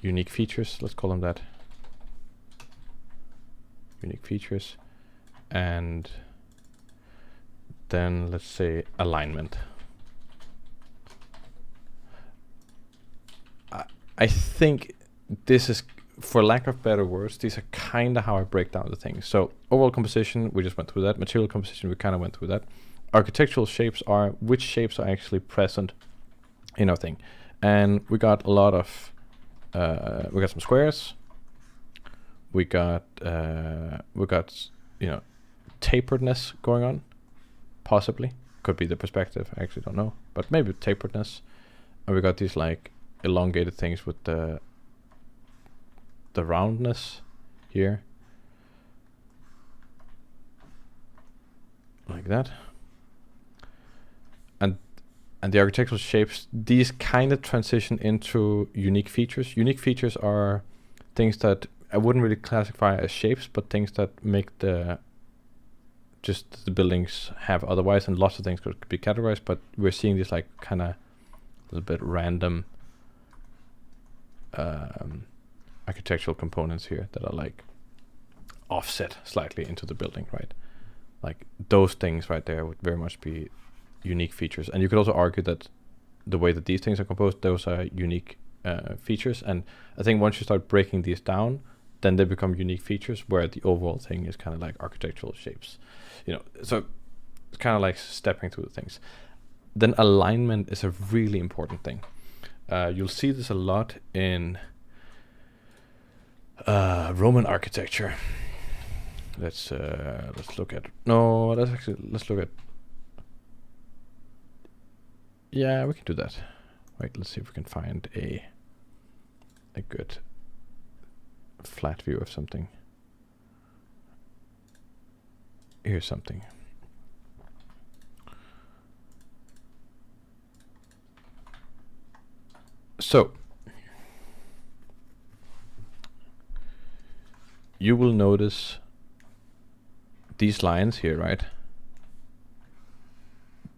unique features, let's call them that. Unique features, and then let's say alignment. I think this is, for lack of better words, these are kind of how I break down the things. So overall composition, we just went through that. Material composition, we kind of went through that. Architectural shapes are which shapes are actually present in our thing. And we got a lot of, we got some squares. We got, you know, taperedness going on, possibly. Could be the perspective, I actually don't know. But maybe taperedness. And we got these like elongated things with the roundness here, like that. And the architectural shapes, these kind of transition into unique features. Unique features are things that I wouldn't really classify as shapes, but things that make the buildings have otherwise, and lots of things could be categorized, but we're seeing this like kind of a little bit random architectural components here that are like offset slightly into the building, right? Like those things right there would very much be unique features. And you could also argue that the way that these things are composed, those are unique features. And I think once you start breaking these down, then they become unique features, where the overall thing is kind of like architectural shapes, you know. So it's kind of like stepping through the things. Then alignment is a really important thing. You'll see this a lot in Roman architecture. Let's look at, no, let's look at, yeah, we can do that. Wait, let's see if we can find a good flat view of something. Here's something. So you will notice these lines here, right?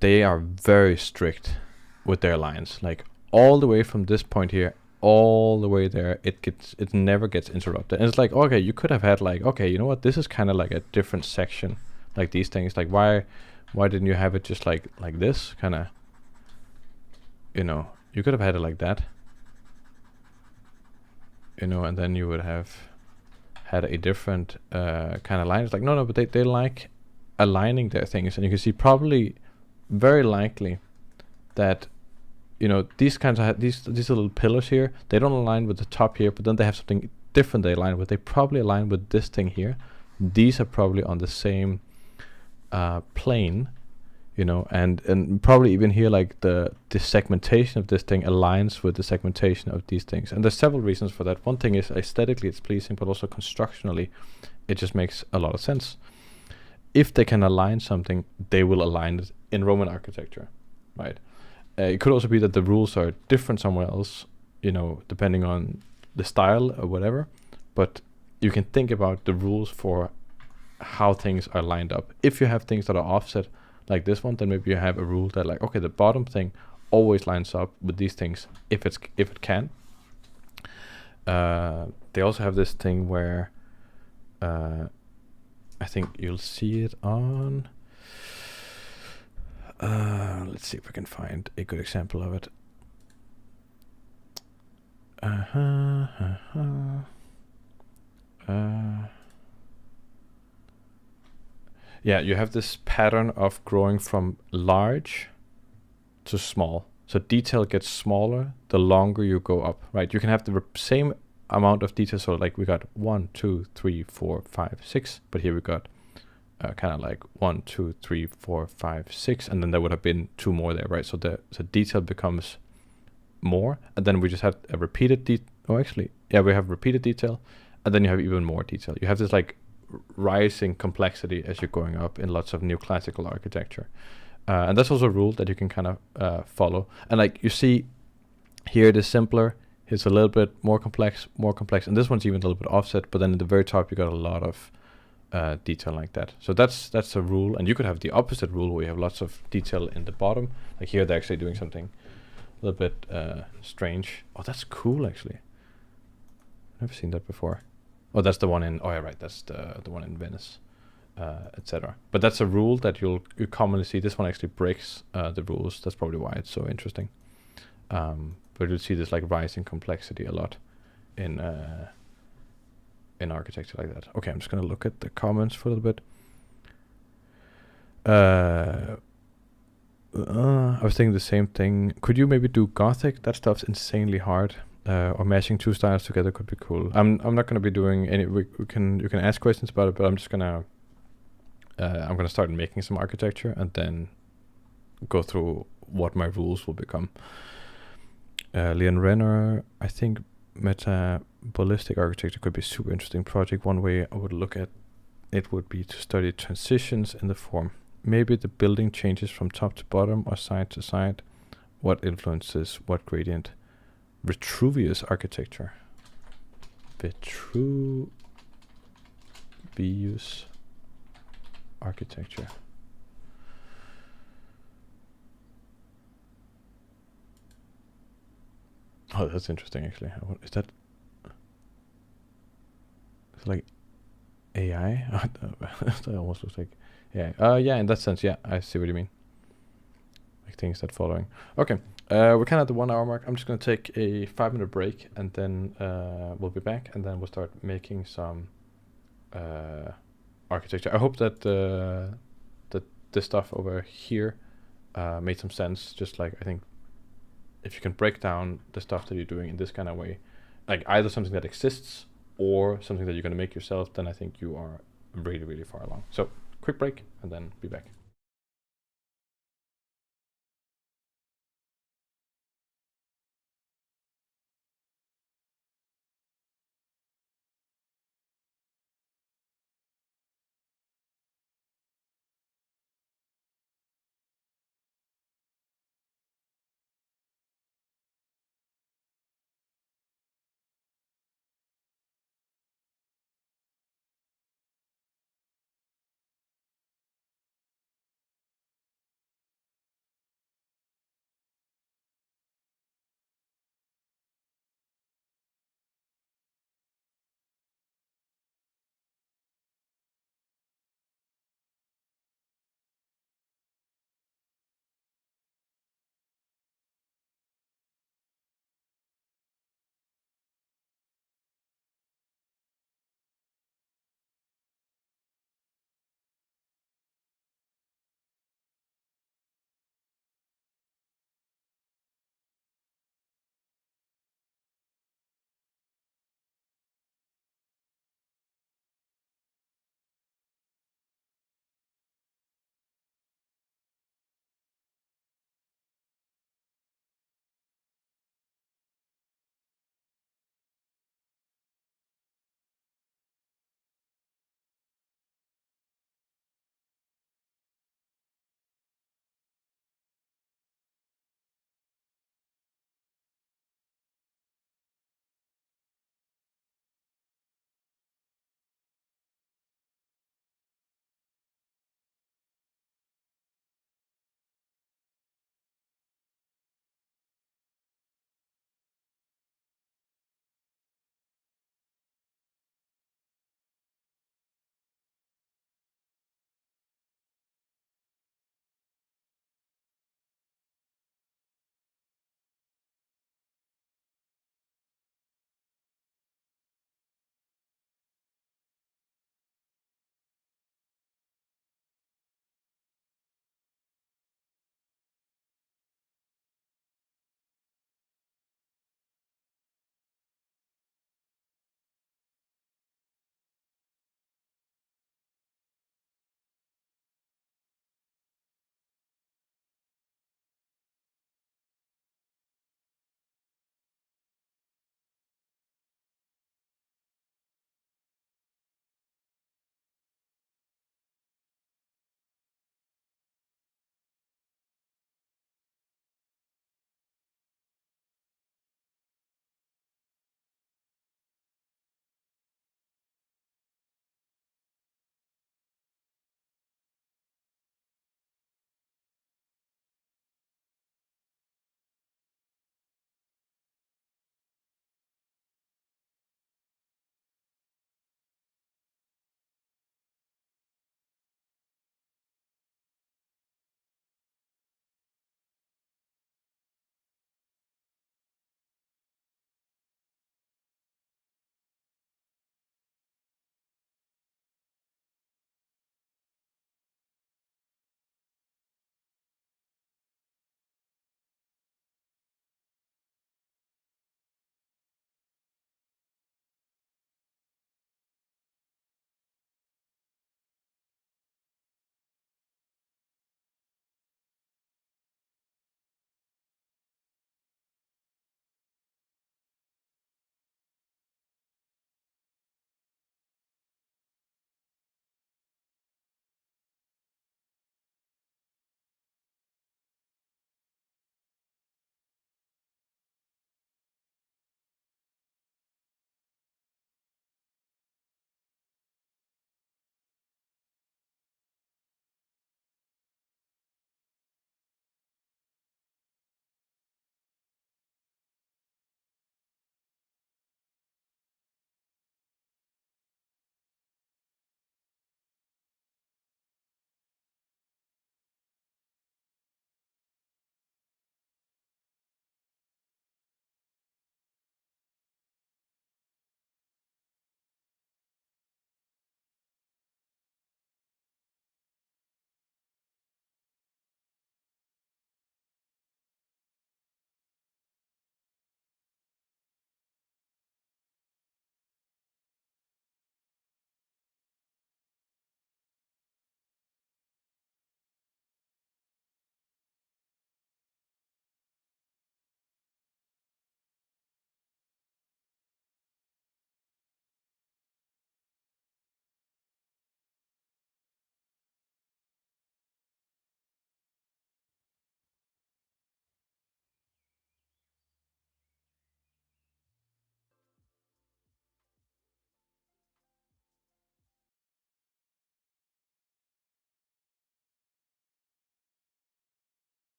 They are very strict with their lines, like all the way from this point here all the way there. It never gets interrupted, and it's like, okay, you could have had like, okay, you know what, this is kind of like a different section, like these things, like why didn't you have it just like this kind of, you know, you could have had it like that, you know, and then you would have had a different kind of line. It's like, no, but they like aligning their things, and you can see probably very likely that, you know, these kinds of these little pillars here, they don't align with the top here, but then they have something different they align with. They probably align with this thing here. These are probably on the same plane, you know, and probably even here, like the segmentation of this thing aligns with the segmentation of these things. And there's several reasons for that. One thing is aesthetically it's pleasing, but also constructionally it just makes a lot of sense. If they can align something, they will align it in Roman architecture, right? It could also be that the rules are different somewhere else, you know, depending on the style or whatever. But you can think about the rules for how things are lined up. If you have things that are offset like this one, then maybe you have a rule that like, okay, the bottom thing always lines up with these things if it can. They also have this thing where I think you'll see it on. Let's see if we can find a good example of it. Yeah, you have this pattern of growing from large to small. So detail gets smaller the longer you go up, right? You can have the same amount of detail. So like we got 1, 2, 3, 4, 5, 6, but here we got kind of like 1, 2, 3, 4, 5, 6, and then there would have been 2 more there, right? So the detail becomes more, and then we just have a repeated we have repeated detail, and then you have even more detail. You have this like rising complexity as you're going up in lots of neoclassical architecture, and that's also a rule that you can kind of follow. And like you see here, it is simpler. It's a little bit more complex, and this one's even a little bit offset. But then at the very top, you got a lot of detail like that. So that's a rule, and you could have the opposite rule where you have lots of detail in the bottom. Like here, they're actually doing something a little bit strange. Oh, that's cool actually. Never seen that before. Oh, that's the one in. Oh, yeah, right. That's the one in Venice, etc. But that's a rule that you commonly see. This one actually breaks the rules. That's probably why it's so interesting. But you'll see this like rising complexity a lot in architecture like that. Okay, I'm just gonna look at the comments for a little bit. I was thinking the same thing. Could you maybe do Gothic? That stuff's insanely hard. Or mashing 2 styles together could be cool. I'm not gonna be doing any. You can ask questions about it, but I'm just gonna I'm gonna start making some architecture and then go through what my rules will become. Leon Renner, I think metabolistic architecture could be a super interesting project. One way I would look at it would be to study transitions in the form. Maybe the building changes from top to bottom or side to side. What influences what gradient? Vitruvius architecture. Vitruvius architecture. Oh, that's interesting actually. Is that like AI? That almost looks like AI. Yeah, in that sense, yeah, I see what you mean. Like things that following. Okay, we're kind of at the 1 hour mark. I'm just gonna take a 5-minute break, and then we'll be back, and then we'll start making some architecture. I hope that that this stuff over here made some sense. Just like I think if you can break down the stuff that you're doing in this kind of way, like either something that exists or something that you're going to make yourself, then I think you are really, really far along. So quick break and then be back.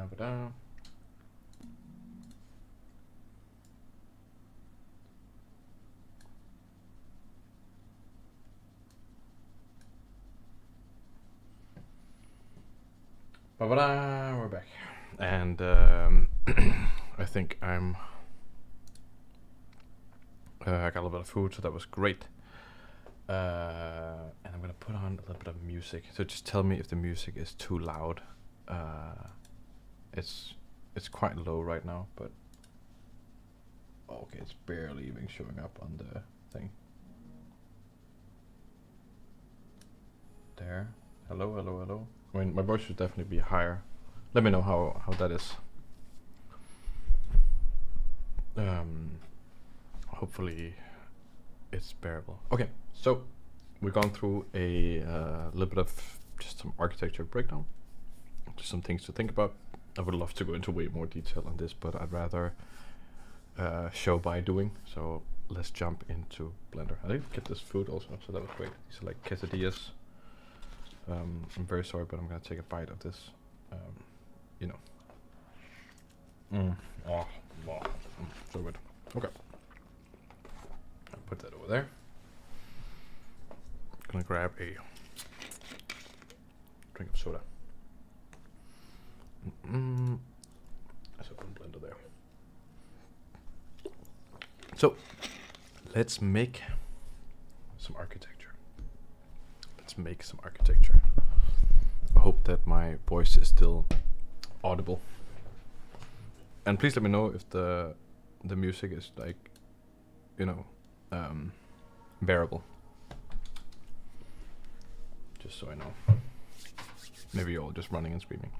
Ba-da. Ba-ba-da, we're back. And I think I got a little bit of food, so that was great. And I'm gonna put on a little bit of music. So just tell me if the music is too loud. It's quite low right now, but okay, it's barely even showing up on the thing. There. Hello, hello, hello. I mean, my voice should definitely be higher. Let me know how that is. Hopefully it's bearable. Okay, so we've gone through a little bit of just some architecture breakdown, just some things to think about. I would love to go into way more detail on this, but I'd rather show by doing. So let's jump into Blender. I did get this food also, so that was great. These are like quesadillas. I'm very sorry, but I'm gonna take a bite of this. You know. Oh, so good. Okay. I'll put that over there. Gonna grab a drink of soda. Let's open Blender there. So let's make some architecture. Make some architecture. I hope that my voice is still audible. And please let me know if the music is like, you know, bearable. Just so I know. Maybe you're all just running and screaming.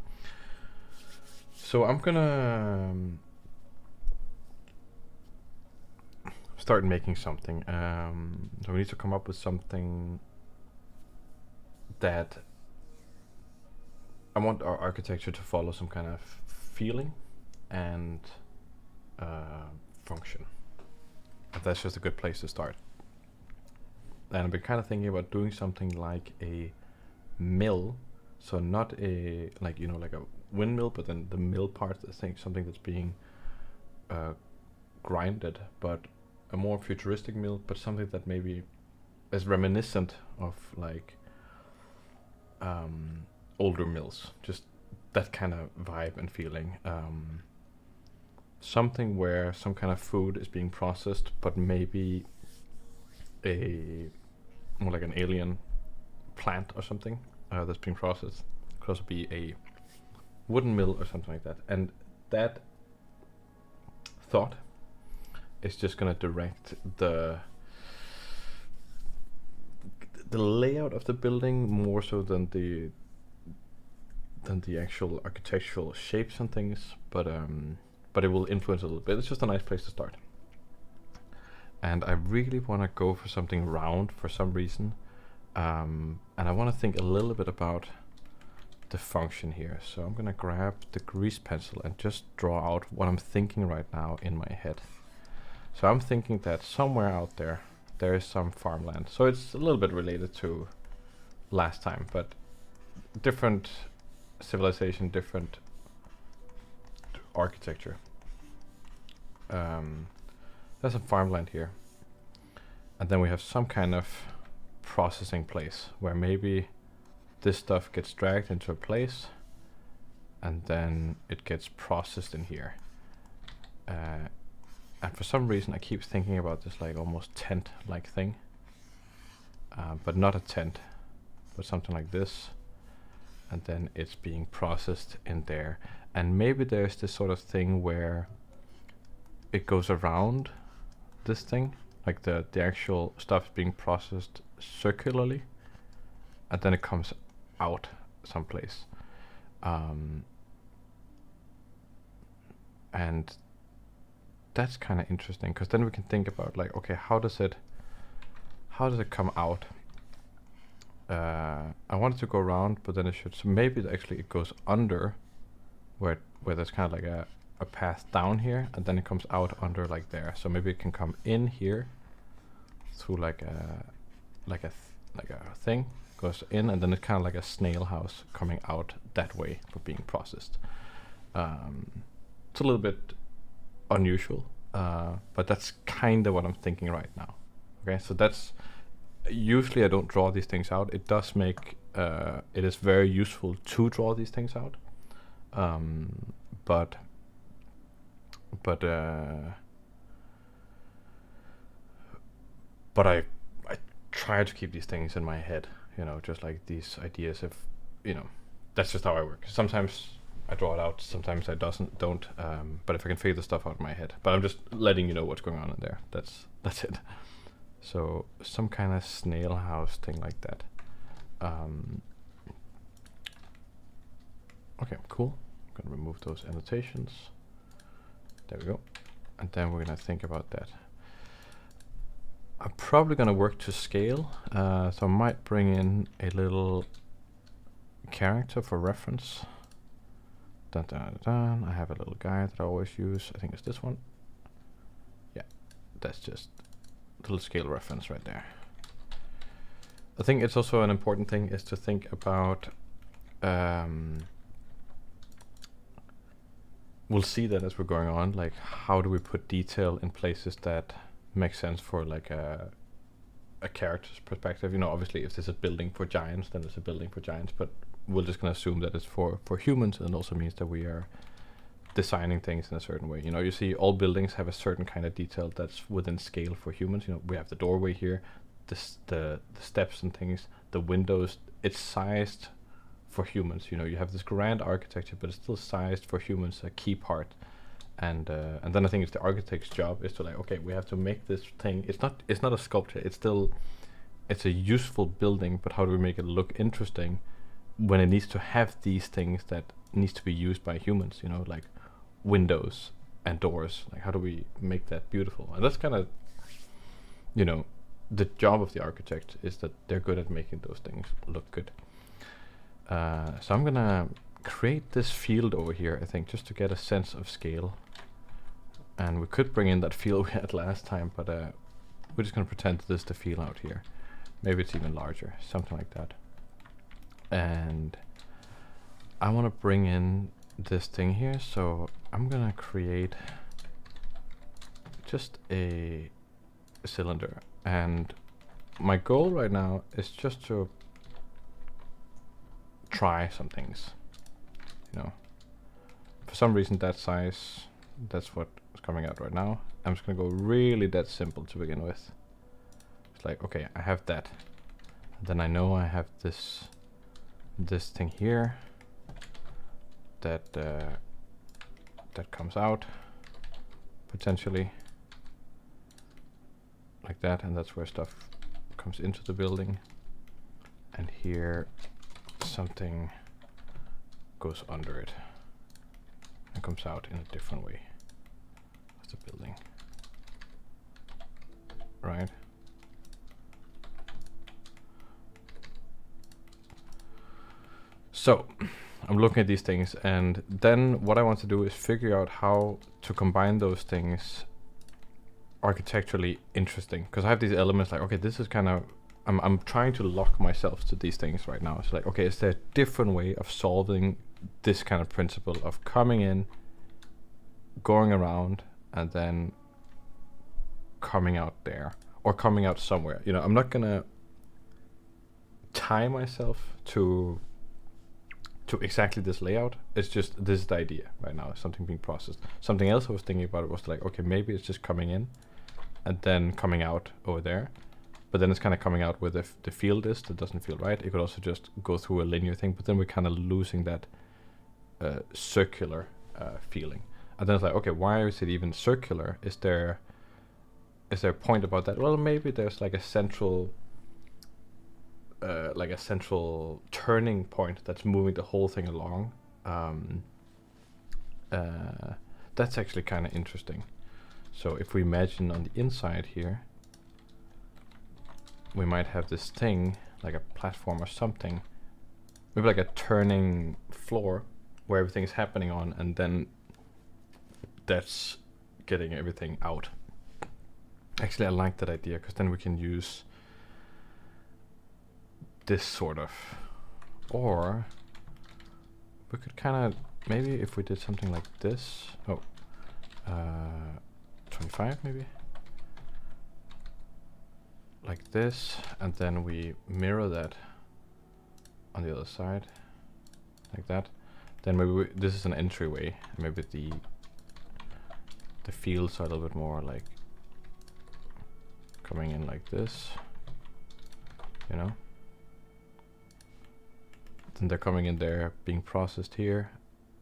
So I'm gonna start making something. So we need to come up with something that I want our architecture to follow some kind of feeling and function. And that's just a good place to start. And I've been kind of thinking about doing something like a mill, so not a like a windmill, but then the mill part is something that's being grinded, but a more futuristic mill, but something that maybe is reminiscent of like older mills, just that kind of vibe and feeling. Something where some kind of food is being processed, but maybe more like an alien plant or something that's being processed. Could also be a wooden mill or something like that. And that thought is just gonna direct the layout of the building more so than the actual architectural shapes and things, but it will influence a little bit. It's just a nice place to start. And I really want to go for something round for some reason, and I want to think a little bit about the function here. So I'm gonna grab the grease pencil and just draw out what I'm thinking right now in my head. So I'm thinking that somewhere out there is some farmland. So it's a little bit related to last time, but different civilization, different architecture. There's some farmland here. And then we have some kind of processing place where maybe this stuff gets dragged into a place and then it gets processed in here. And for some reason I keep thinking about this like almost tent-like thing. But not a tent, but something like this. And then it's being processed in there. And maybe there's this sort of thing where it goes around this thing, like the actual stuff being processed circularly, and then it comes out someplace. And that's kind of interesting, because then we can think about like, okay, how does it come out? I want it to go around, but then it should, so maybe actually it goes under where there's kind of like a path down here, and then it comes out under like there. So maybe it can come in here through like a thing, goes in, and then it's kind of like a snail house coming out that way for being processed. It's a little bit unusual, but that's kind of what I'm thinking right now. Okay, so that's usually I don't draw these things out. It does make it is very useful to draw these things out, but but I try to keep these things in my head, just like these ideas of, that's just how I work. Sometimes I draw it out, sometimes I don't. But if I can figure the stuff out in my head, but I'm just letting you know what's going on in there. That's it. So some kind of snail house thing like that. Okay, cool. I'm gonna remove those annotations. There we go. And then we're gonna think about that. I'm probably gonna work to scale, so I might bring in a little character for reference. Dun, dun, dun, dun. I have a little guy that I always use. I think it's this one. Yeah, that's just a little scale reference right there. I think it's also an important thing is to think about, we'll see that as we're going on, like how do we put detail in places that make sense for like a character's perspective. Obviously if there's a building for giants, then there's a building for giants, but we're just going to assume that it's for humans, and it also means that we are designing things in a certain way. You see all buildings have a certain kind of detail that's within scale for humans. We have the doorway here, the steps and things, the windows. It's sized for humans. You have this grand architecture, but it's still sized for humans, a key part. And then I think it's the architect's job is to like, okay, we have to make this thing. It's not a sculpture. It's a useful building, but how do we make it look interesting when it needs to have these things that needs to be used by humans? Like windows and doors. Like how do we make that beautiful? And that's kind of, the job of the architect is that they're good at making those things look good. So I'm gonna create this field over here, I think, just to get a sense of scale. And we could bring in that field we had last time, but we're just gonna pretend this is the field out here. Maybe it's even larger, something like that. And I want to bring in this thing here, so I'm gonna create just a cylinder. And my goal right now is just to try some things. For some reason that size, that's what is coming out right now. I'm just gonna go really that simple to begin with. It's like, okay, I have that. Then I know I have this thing here that that comes out potentially like that, and that's where stuff comes into the building. And here something goes under it and comes out in a different way of the building, right? So I'm looking at these things, and then what I want to do is figure out how to combine those things architecturally interesting, because I have these elements like, okay, this is kind of, I'm trying to lock myself to these things right now. It's like, okay, is there a different way of solving this kind of principle of coming in, going around, and then coming out there, or coming out somewhere? I'm not gonna tie myself to exactly this layout. It's just, this is the idea right now, something being processed. Something else I was thinking about was like, okay, maybe it's just coming in and then coming out over there, but then it's kind of coming out where the field is. That doesn't feel right. It could also just go through a linear thing, but then we're kind of losing that circular feeling. And then it's like, okay, why is it even circular? Is there a point about that? Well, maybe there's like a central turning point that's moving the whole thing along. That's actually kind of interesting. So if we imagine on the inside here, we might have this thing like a platform or something, maybe like a turning floor where everything's happening on, and then that's getting everything out. Actually, I like that idea, because then we can use this sort of, or we could kind of maybe if we did something like this. Oh, 25 maybe. Like this, and then we mirror that on the other side, like that. Then maybe this is an entryway. Maybe the fields are a little bit more like coming in like this, you know. Then they're coming in there, being processed here,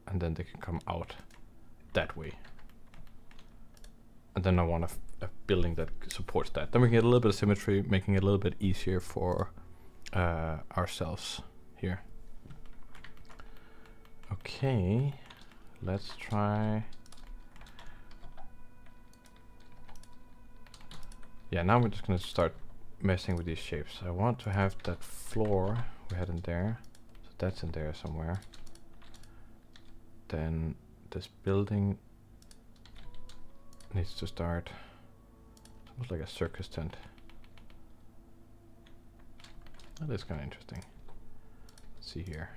and then they can come out that way. And then I want a building that supports that. Then we can get a little bit of symmetry, making it a little bit easier for ourselves here. Okay, let's try. Yeah, now we're just gonna start messing with these shapes. I want to have that floor we had in there, so that's in there somewhere. Then this building needs to start. It's almost like a circus tent. That is kind of interesting. Let's see here.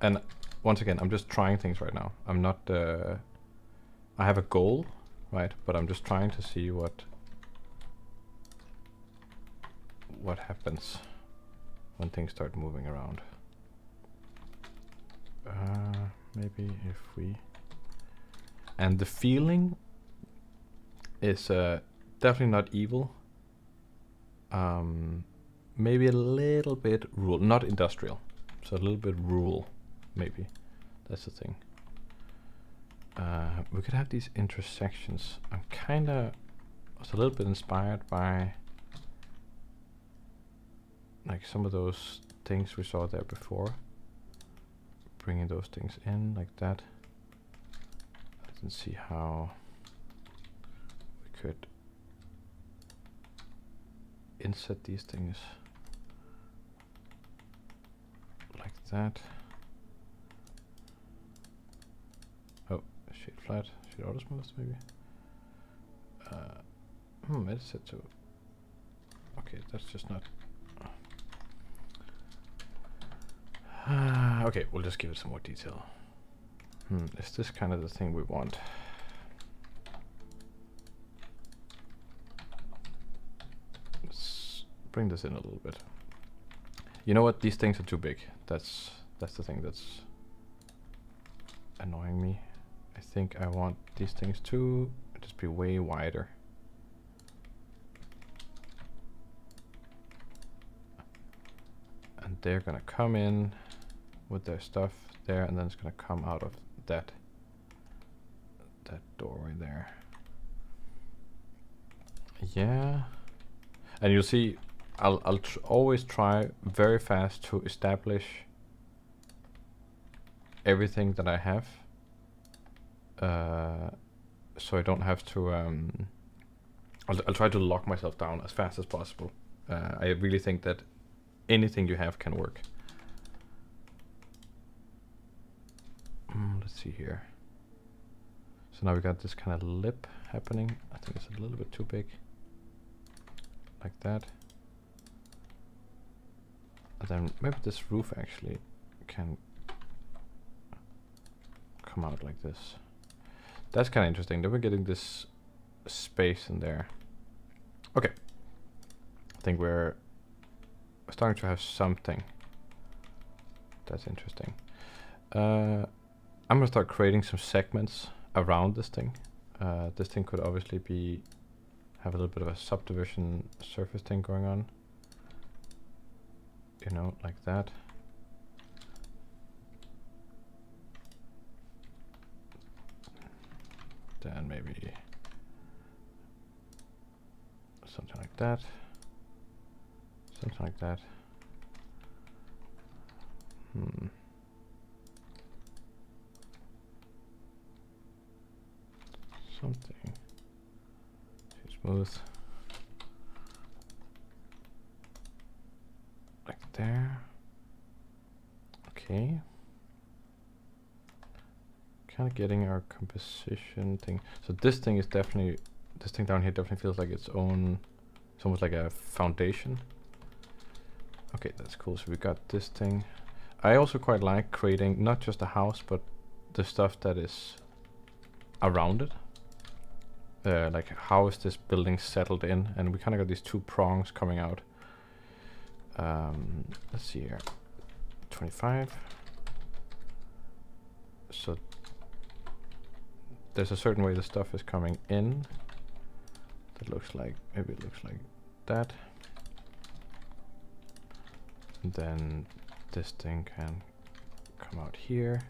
And once again, I'm just trying things right now. I'm not. I have a goal, right? But I'm just trying to see what happens when things start moving around. Maybe if we. And the feeling is definitely not evil. Maybe a little bit rural, not industrial, so a little bit rural, maybe. That's the thing. We could have these intersections. I'm was a little bit inspired by like some of those things we saw there before. Bringing those things in like that. Let's see how we could insert these things like that. Oh, shade flat, shade auto smooth maybe. It's set to. Okay, that's just not. Okay, we'll just give it some more detail. Is this kind of the thing we want? Let's bring this in a little bit. You know what? These things are too big. That's the thing that's annoying me. I think I want these things to just be way wider. And they're gonna come in with their stuff there, and then it's gonna come out of that doorway there. Yeah, and you'll see I'll always try very fast to establish everything that I have, so I don't have to I'll try to lock myself down as fast as possible. I really think that anything you have can work. Let's see here. So now we got this kind of lip happening. I think it's a little bit too big. Like that. And then maybe this roof actually can come out like this. That's kind of interesting. Then we're getting this space in there. Okay. I think we're starting to have something. That's interesting. I'm gonna start creating some segments around this thing. This thing could obviously have a little bit of a subdivision surface thing going on. You know, like that. Then maybe something like that. Something like that. Something too smooth. Like there. Okay. Kind of getting our composition thing. So this thing is definitely, this thing down here definitely feels like its own, it's almost like a foundation. Okay, that's cool. So we got this thing. I also quite like creating not just a house, but the stuff that is around it. Like how is this building settled in? And we kind of got these two prongs coming out. Let's see here, 25. So there's a certain way the stuff is coming in. That looks like, maybe it looks like that. And then this thing can come out here.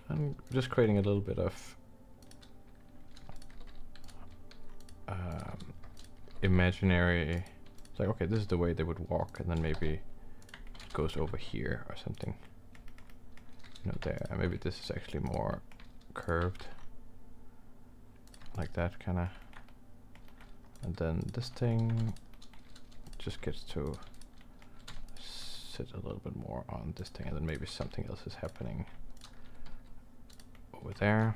I'm just creating a little bit of imaginary. It's like, okay, this is the way they would walk, and then maybe it goes over here or something. You know, there. Maybe this is actually more curved, like that, kind of. And then this thing just gets to sit a little bit more on this thing, and then maybe something else is happening over there.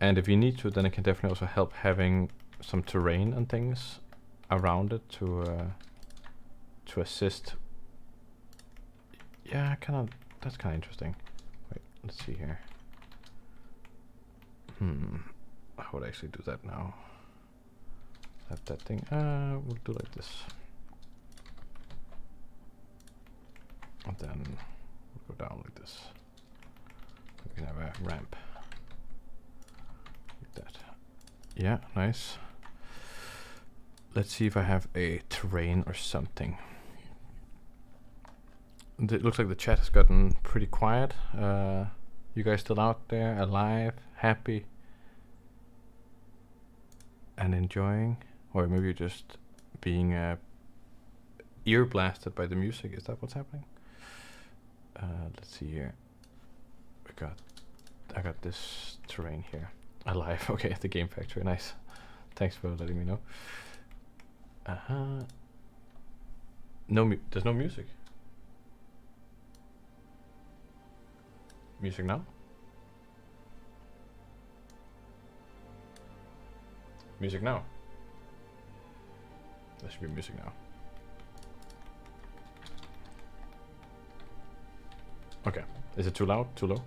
And if you need to, then it can definitely also help having some terrain and things around it to assist. Yeah, that's kind of interesting. Wait, let's see here. How would I actually do that now? Have that thing. We'll do like this. And then we'll go down like this. We can have a ramp. Like that. Yeah, nice. Let's see if I have a terrain or something. It looks like the chat has gotten pretty quiet. You guys still out there, alive, happy, and enjoying? Or maybe you're just being ear blasted by the music. Is that what's happening? Let's see here. I got this terrain here. Alive. Okay, the game factory. Nice. Thanks for letting me know. There's no music. Music now? Music now. There should be music now. Okay. Is it too loud? Too low?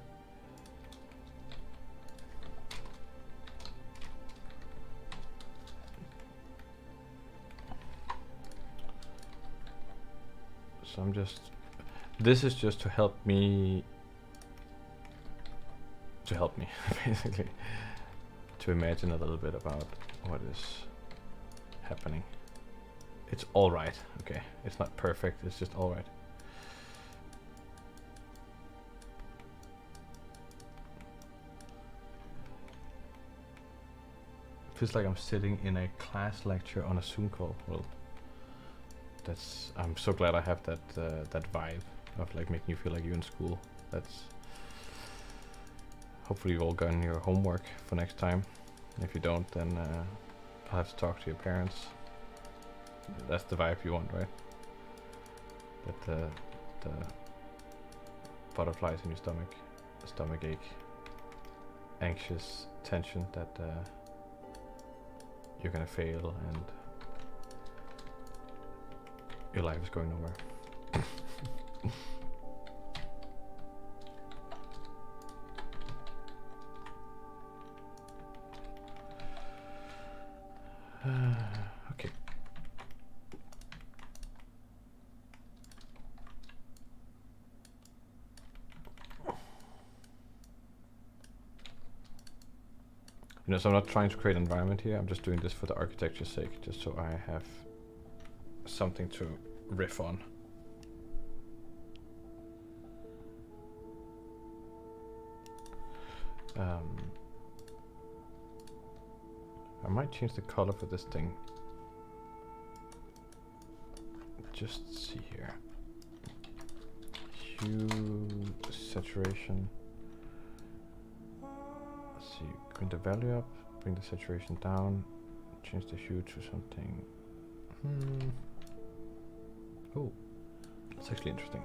So I'm just... This is just to help me... basically. To imagine a little bit about what is happening. It's alright. Okay. It's not perfect. It's just alright. Feels like I'm sitting in a class lecture on a Zoom call. Well, I'm so glad I have that that vibe of like making you feel like you're in school. That's hopefully you've all gotten your homework for next time. If you don't, then I'll have to talk to your parents. That's the vibe you want, right? That the butterflies in your stomach ache, anxious tension that you're gonna fail and your life is going nowhere. Okay. You know, so I'm not trying to create an environment here. I'm just doing this for the architecture's sake, just so I have something to riff on. I might change the color for this thing. Just see here. Hue, saturation. Let's see, bring the value up, bring the saturation down, change the hue to something. Oh, that's actually interesting.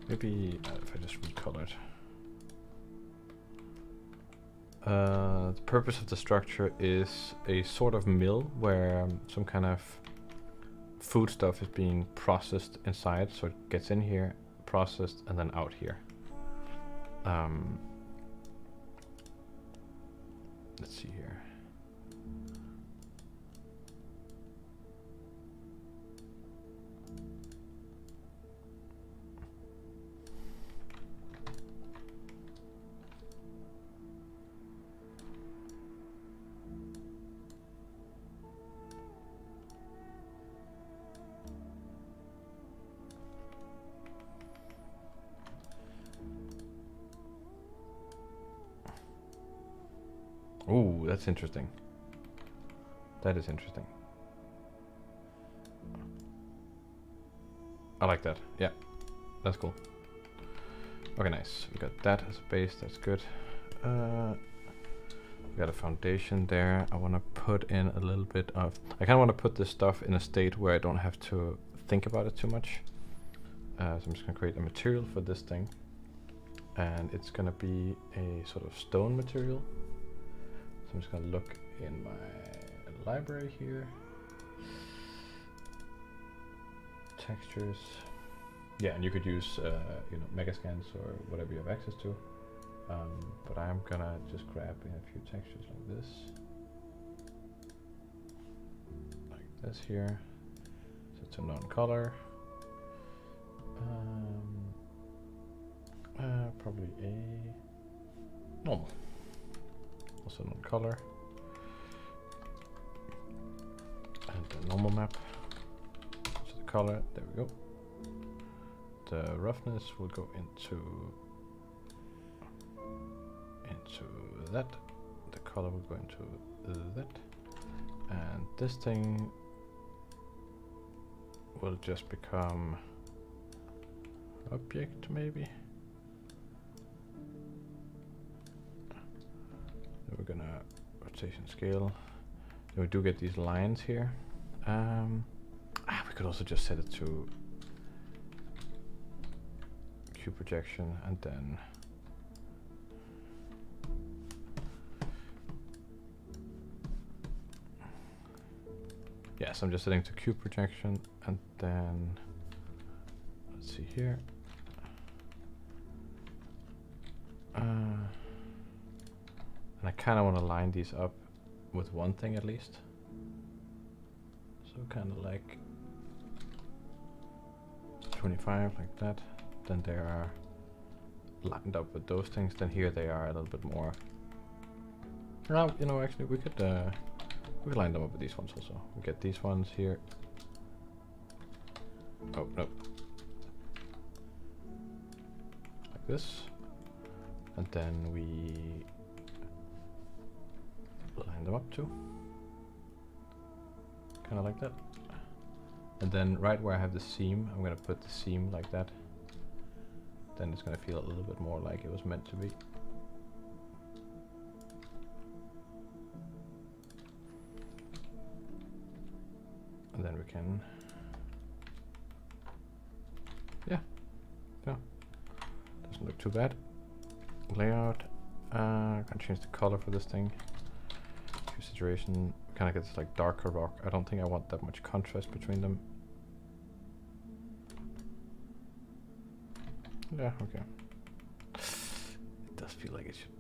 Maybe if I just recolor it. The purpose of the structure is a sort of mill where some kind of food stuff is being processed inside, so it gets in here, processed, and then out here. Let's see here. Ooh, that's interesting. That is interesting. I like that. Yeah, that's cool. Okay, nice. We got that as a base. That's good. We got a foundation there. I want to put in a little bit of... I kind of want to put this stuff in a state where I don't have to think about it too much. So I'm just going to create a material for this thing. And it's going to be a sort of stone material. So I'm just going to look in my library here. Textures. Yeah, and you could use you know, Megascans or whatever you have access to. But I'm gonna just grab in a few textures like this. Like this here. So it's a non-color. Probably a normal. Also non-color. And a normal map. So the color, there we go. The roughness will go into that. The color will go into that. And this thing will just become object, maybe. Then we're gonna rotation scale. Then we do get these lines here. We could also just set it to cube projection, and then yes, I'm just setting to cube projection, and then let's see here. And I kind of want to line these up with one thing at least. So kind of like 25, like that. Then they are lined up with those things. Then here they are a little bit more. Well, you know, actually we could line them up with these ones also. We get these ones here. Oh no, like this, and then we line them up too, kind of like that. And then right where I have the seam, I'm gonna put the seam like that. Then it's gonna feel a little bit more like it was meant to be. And then we can, yeah, doesn't look too bad. Layout, can change the color for this thing. Hue saturation, kind of gets like darker rock. I don't think I want that much contrast between them. Yeah, okay. It does feel like it should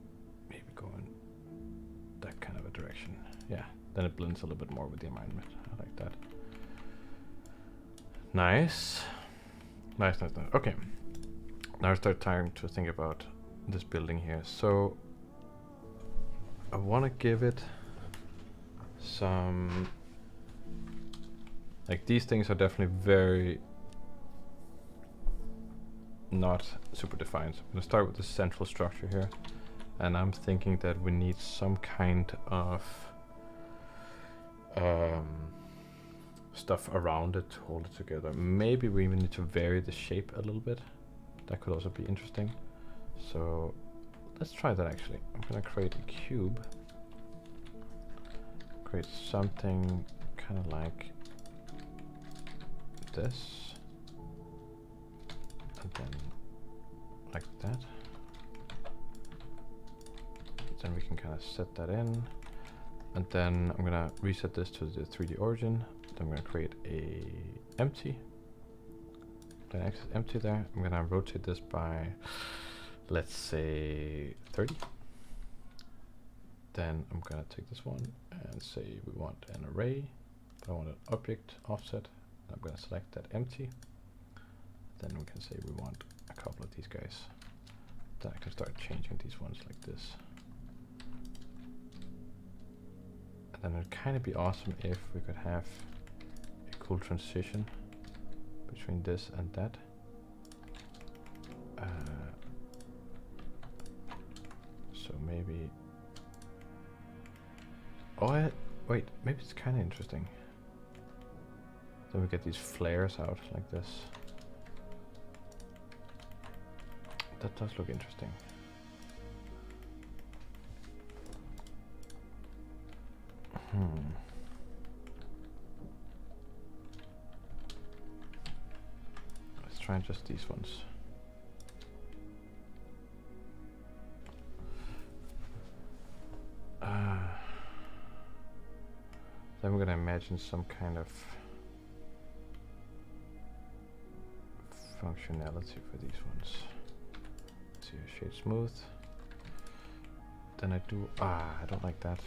maybe go in that kind of a direction. Yeah, then it blends a little bit more with the environment. I like that. Nice. Nice. Okay. Now I start trying to think about this building here. So I want to give it some, like, these things are definitely very not super defined. So I'm going to start with the central structure here, and I'm thinking that we need some kind of stuff around it to hold it together. Maybe we even need to vary the shape a little bit. That could also be interesting. So let's try that actually. I'm gonna create a cube. Create something kind of like this. And then like that. Then we can kind of set that in. And then I'm gonna reset this to the 3D origin. Then I'm gonna create a empty. Then access empty there. I'm gonna rotate this by, let's say 30. Then I'm gonna take this one and say we want an array, but I want an object offset. I'm gonna select that empty. Then we can say we want a couple of these guys. Then I can start changing these ones like this. And then it'd kind of be awesome if we could have a cool transition between this and that. So maybe. Oh, wait, maybe it's kind of interesting. Then we get these flares out like this. That does look interesting. Let's try just these ones. Then we're gonna imagine some kind of functionality for these ones. Let's see, shade smooth. Then I do, I don't like that.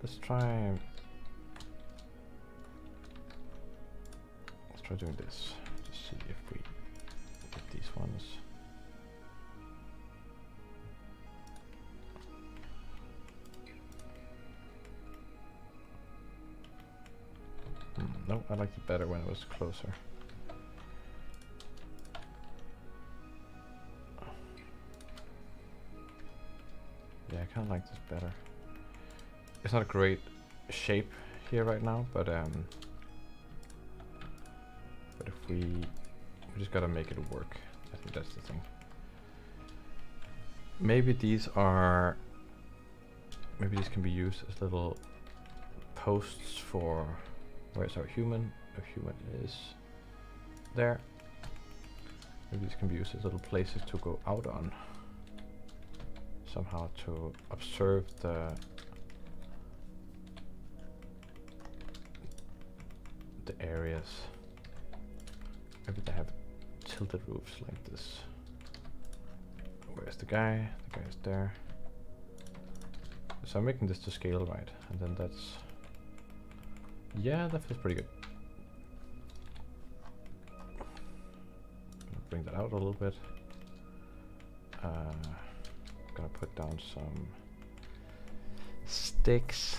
Let's try doing this. Just see if we get these ones. No, I liked it better when it was closer. Yeah, I kind of like this better. It's not a great shape here right now, but if we just gotta make it work. I think that's the thing. Maybe these can be used as little posts for where's our human? Our human is there. Maybe these can be used as little places to go out on. Somehow to observe the areas. Maybe they have tilted roofs like this. Where's the guy? The guy's there. So I'm making this to scale right, and then that's, yeah, that feels pretty good. Gonna bring that out a little bit. Gonna put down some sticks.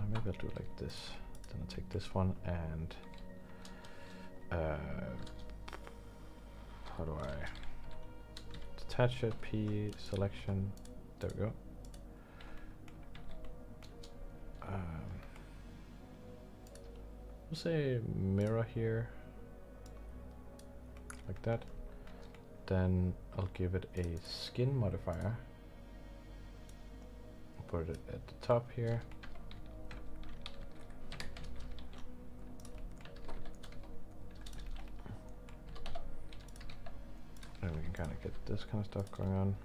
Maybe I'll do it like this. Then I'll take this one and how do I detach it? P selection. There we go. We'll say mirror here, like that. Then I'll give it a skin modifier. Put it at the top here. And we can kind of get this kind of stuff going on.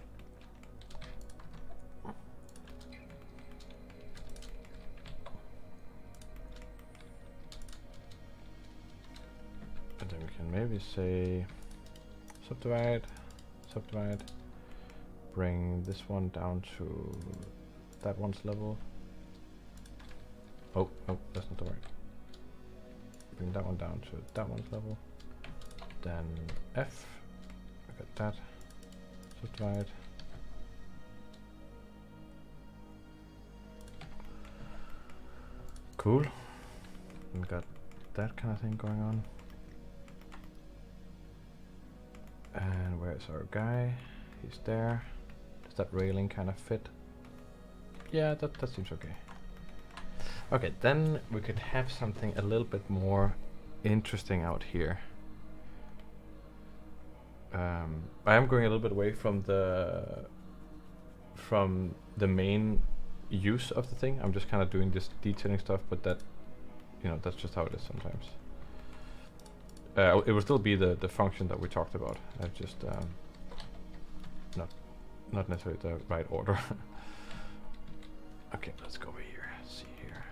And then we can maybe say subdivide, bring this one down to that one's level. Oh, no, that's not the right. Bring that one down to that one's level. Then F, we got that, subdivide. Cool. We got that kind of thing going on. And where's our guy? He's there. Does that railing kind of fit? Yeah, that seems okay. Okay, then we could have something a little bit more interesting out here. I am going a little bit away from the main use of the thing. I'm just kind of doing this detailing stuff, but that, you know, that's just how it is sometimes. it will still be the function that we talked about. Just not necessarily the right order. Okay, let's go over here. See here.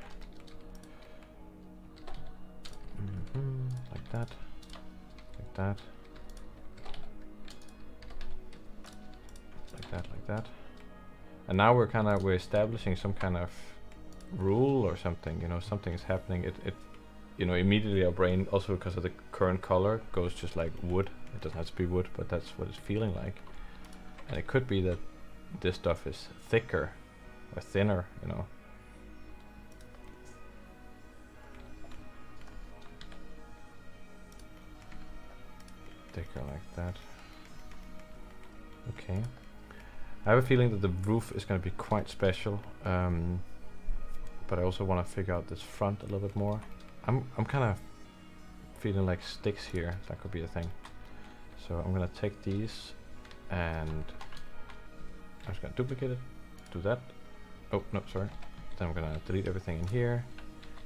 Like that. Like that. Like that. Like that. And now we're establishing some kind of rule or something. You know, something is happening. It you know, immediately our brain, also because of the current color, goes just like wood. It doesn't have to be wood, but that's what it's feeling like. And it could be that this stuff is thicker or thinner, you know. Thicker like that. Okay. I have a feeling that the roof is going to be quite special, but I also want to figure out this front a little bit more. I'm kind of feeling like sticks here. That could be a thing. So I'm gonna take these and I'm just gonna duplicate it, do that. Oh no, sorry. Then I'm gonna delete everything in here,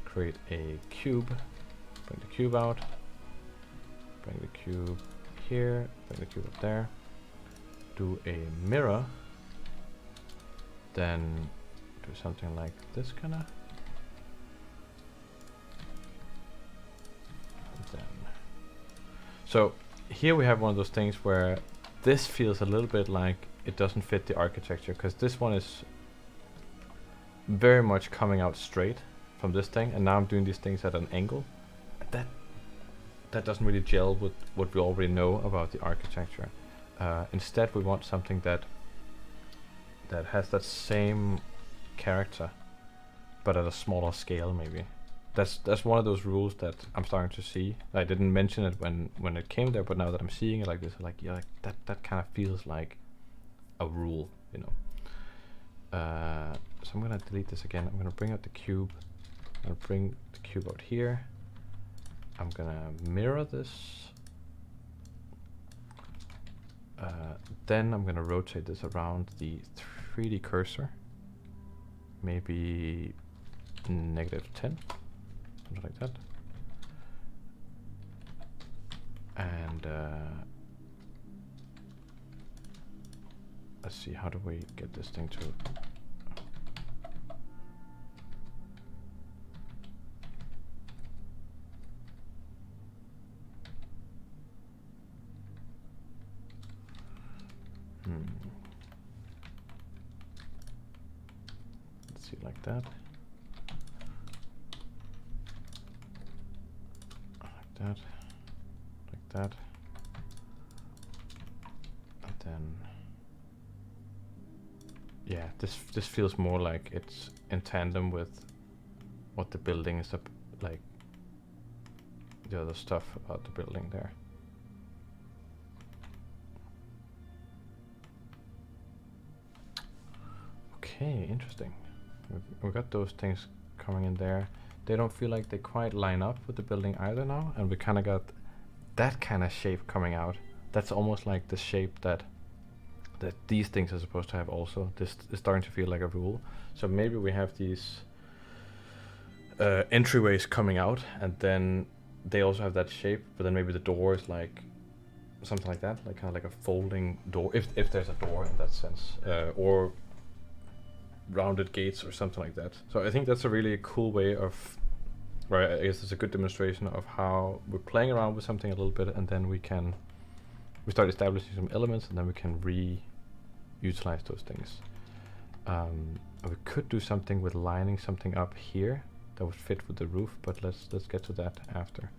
create a cube, bring the cube out, bring the cube here, bring the cube up there, do a mirror, then do something like this kinda. So here we have one of those things where this feels a little bit like it doesn't fit the architecture, because this one is very much coming out straight from this thing, and now I'm doing these things at an angle. That doesn't really gel with what we already know about the architecture. Instead, we want something that has that same character, but at a smaller scale, maybe. That's one of those rules that I'm starting to see. I didn't mention it when it came there, but now that I'm seeing it like this, like yeah, like that kind of feels like a rule, you know. So I'm gonna delete this again. I'm gonna bring out the cube. I'm gonna bring the cube out here. I'm gonna mirror this. Then I'm gonna rotate this around the 3D cursor. Maybe -10. Something like that. And let's see, how do we get this thing to let's see, like that. That, like that, and then yeah, this feels more like it's in tandem with what the building is up, like the other stuff about the building there. Okay, interesting. We've got those things coming in there. They don't feel like they quite line up with the building either now, and we kind of got that kind of shape coming out. That's almost like the shape that these things are supposed to have also. This is starting to feel like a rule. So maybe we have these entryways coming out, and then they also have that shape, but then maybe the door is like something like that, like kind of like a folding door, if there's a door in that sense, or rounded gates or something like that. So I think that's a really cool way of, right, I guess it's a good demonstration of how we're playing around with something a little bit, and then we start establishing some elements, and then we can utilize those things. We could do something with lining something up here that would fit with the roof, but let's get to that after.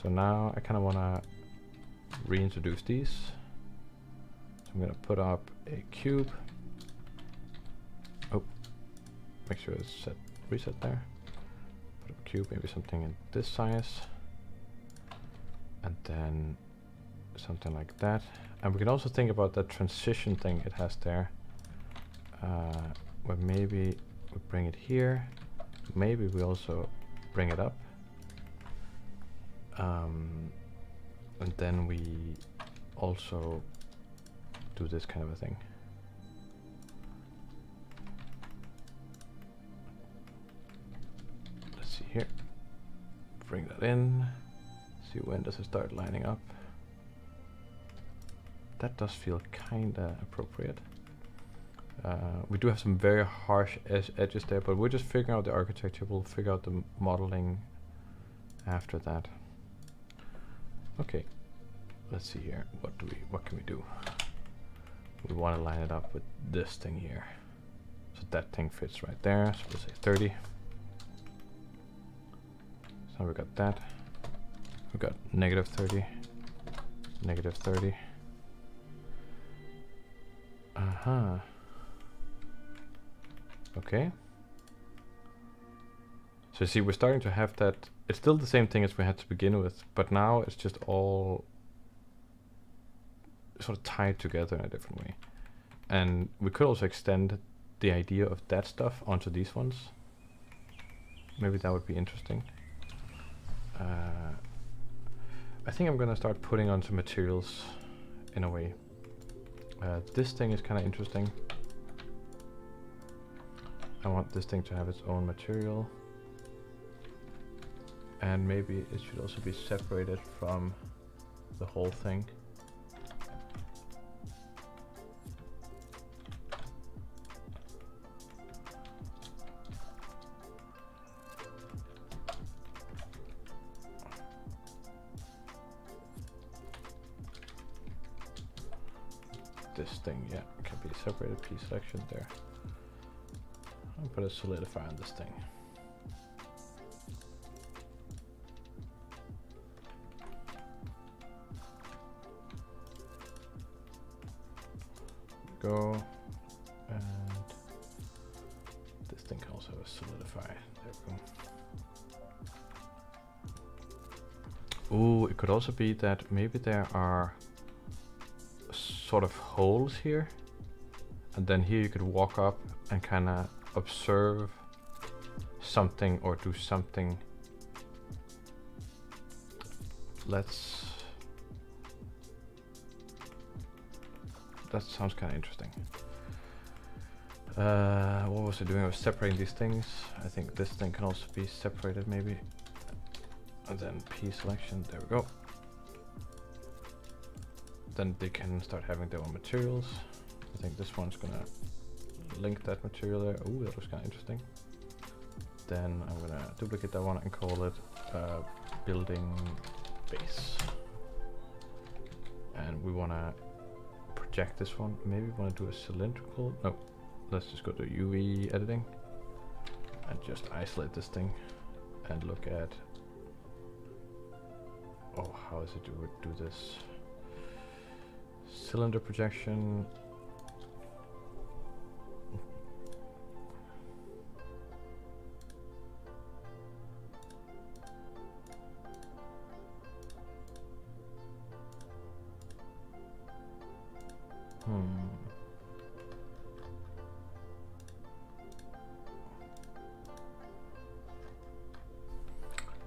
So now I kind of want to reintroduce these. So I'm going to put up a cube. Oh, make sure it's reset there. Put up a cube, maybe something in this size, and then something like that. And we can also think about that transition thing it has there, where maybe we bring it here, maybe we also bring it up, and then we also do this kind of a thing. Let's see here, bring that in, See, when does it start lining up? That does feel kinda appropriate. We do have some very harsh edges there, but we're just figuring out the architecture. We'll figure out the modeling after that. Okay, let's see here. What can we do? We want to line it up with this thing here. So that thing fits right there. So we'll say 30. So we got that. We got negative 30, negative 30. Okay. So you see, we're starting to have that. It's still the same thing as we had to begin with, but now it's just all sort of tied together in a different way. And we could also extend the idea of that stuff onto these ones. Maybe that would be interesting. I think I'm gonna start putting on some materials in a way. This thing is kind of interesting. I want this thing to have its own material. And maybe it should also be separated from the whole thing. This thing, yeah, can be separated piece selection there. I'll put a solidifier on this thing. Go, and this thing can also have a solidifier. There we go. Ooh, it could also be that maybe there are sort of holes here, and then here you could walk up and kind of observe something or do something. That sounds kind of interesting. What was I doing? I was separating these things. I think this thing can also be separated maybe. And then P selection, there we go. Then they can start having their own materials. I think this one's gonna link that material there. Ooh, that looks kind of interesting. Then I'm gonna duplicate that one and call it building base. And we wanna project this one. Maybe we wanna do a cylindrical. No, let's just go to UV editing and just isolate this thing and look at. Oh, how does it do this? Cylinder projection.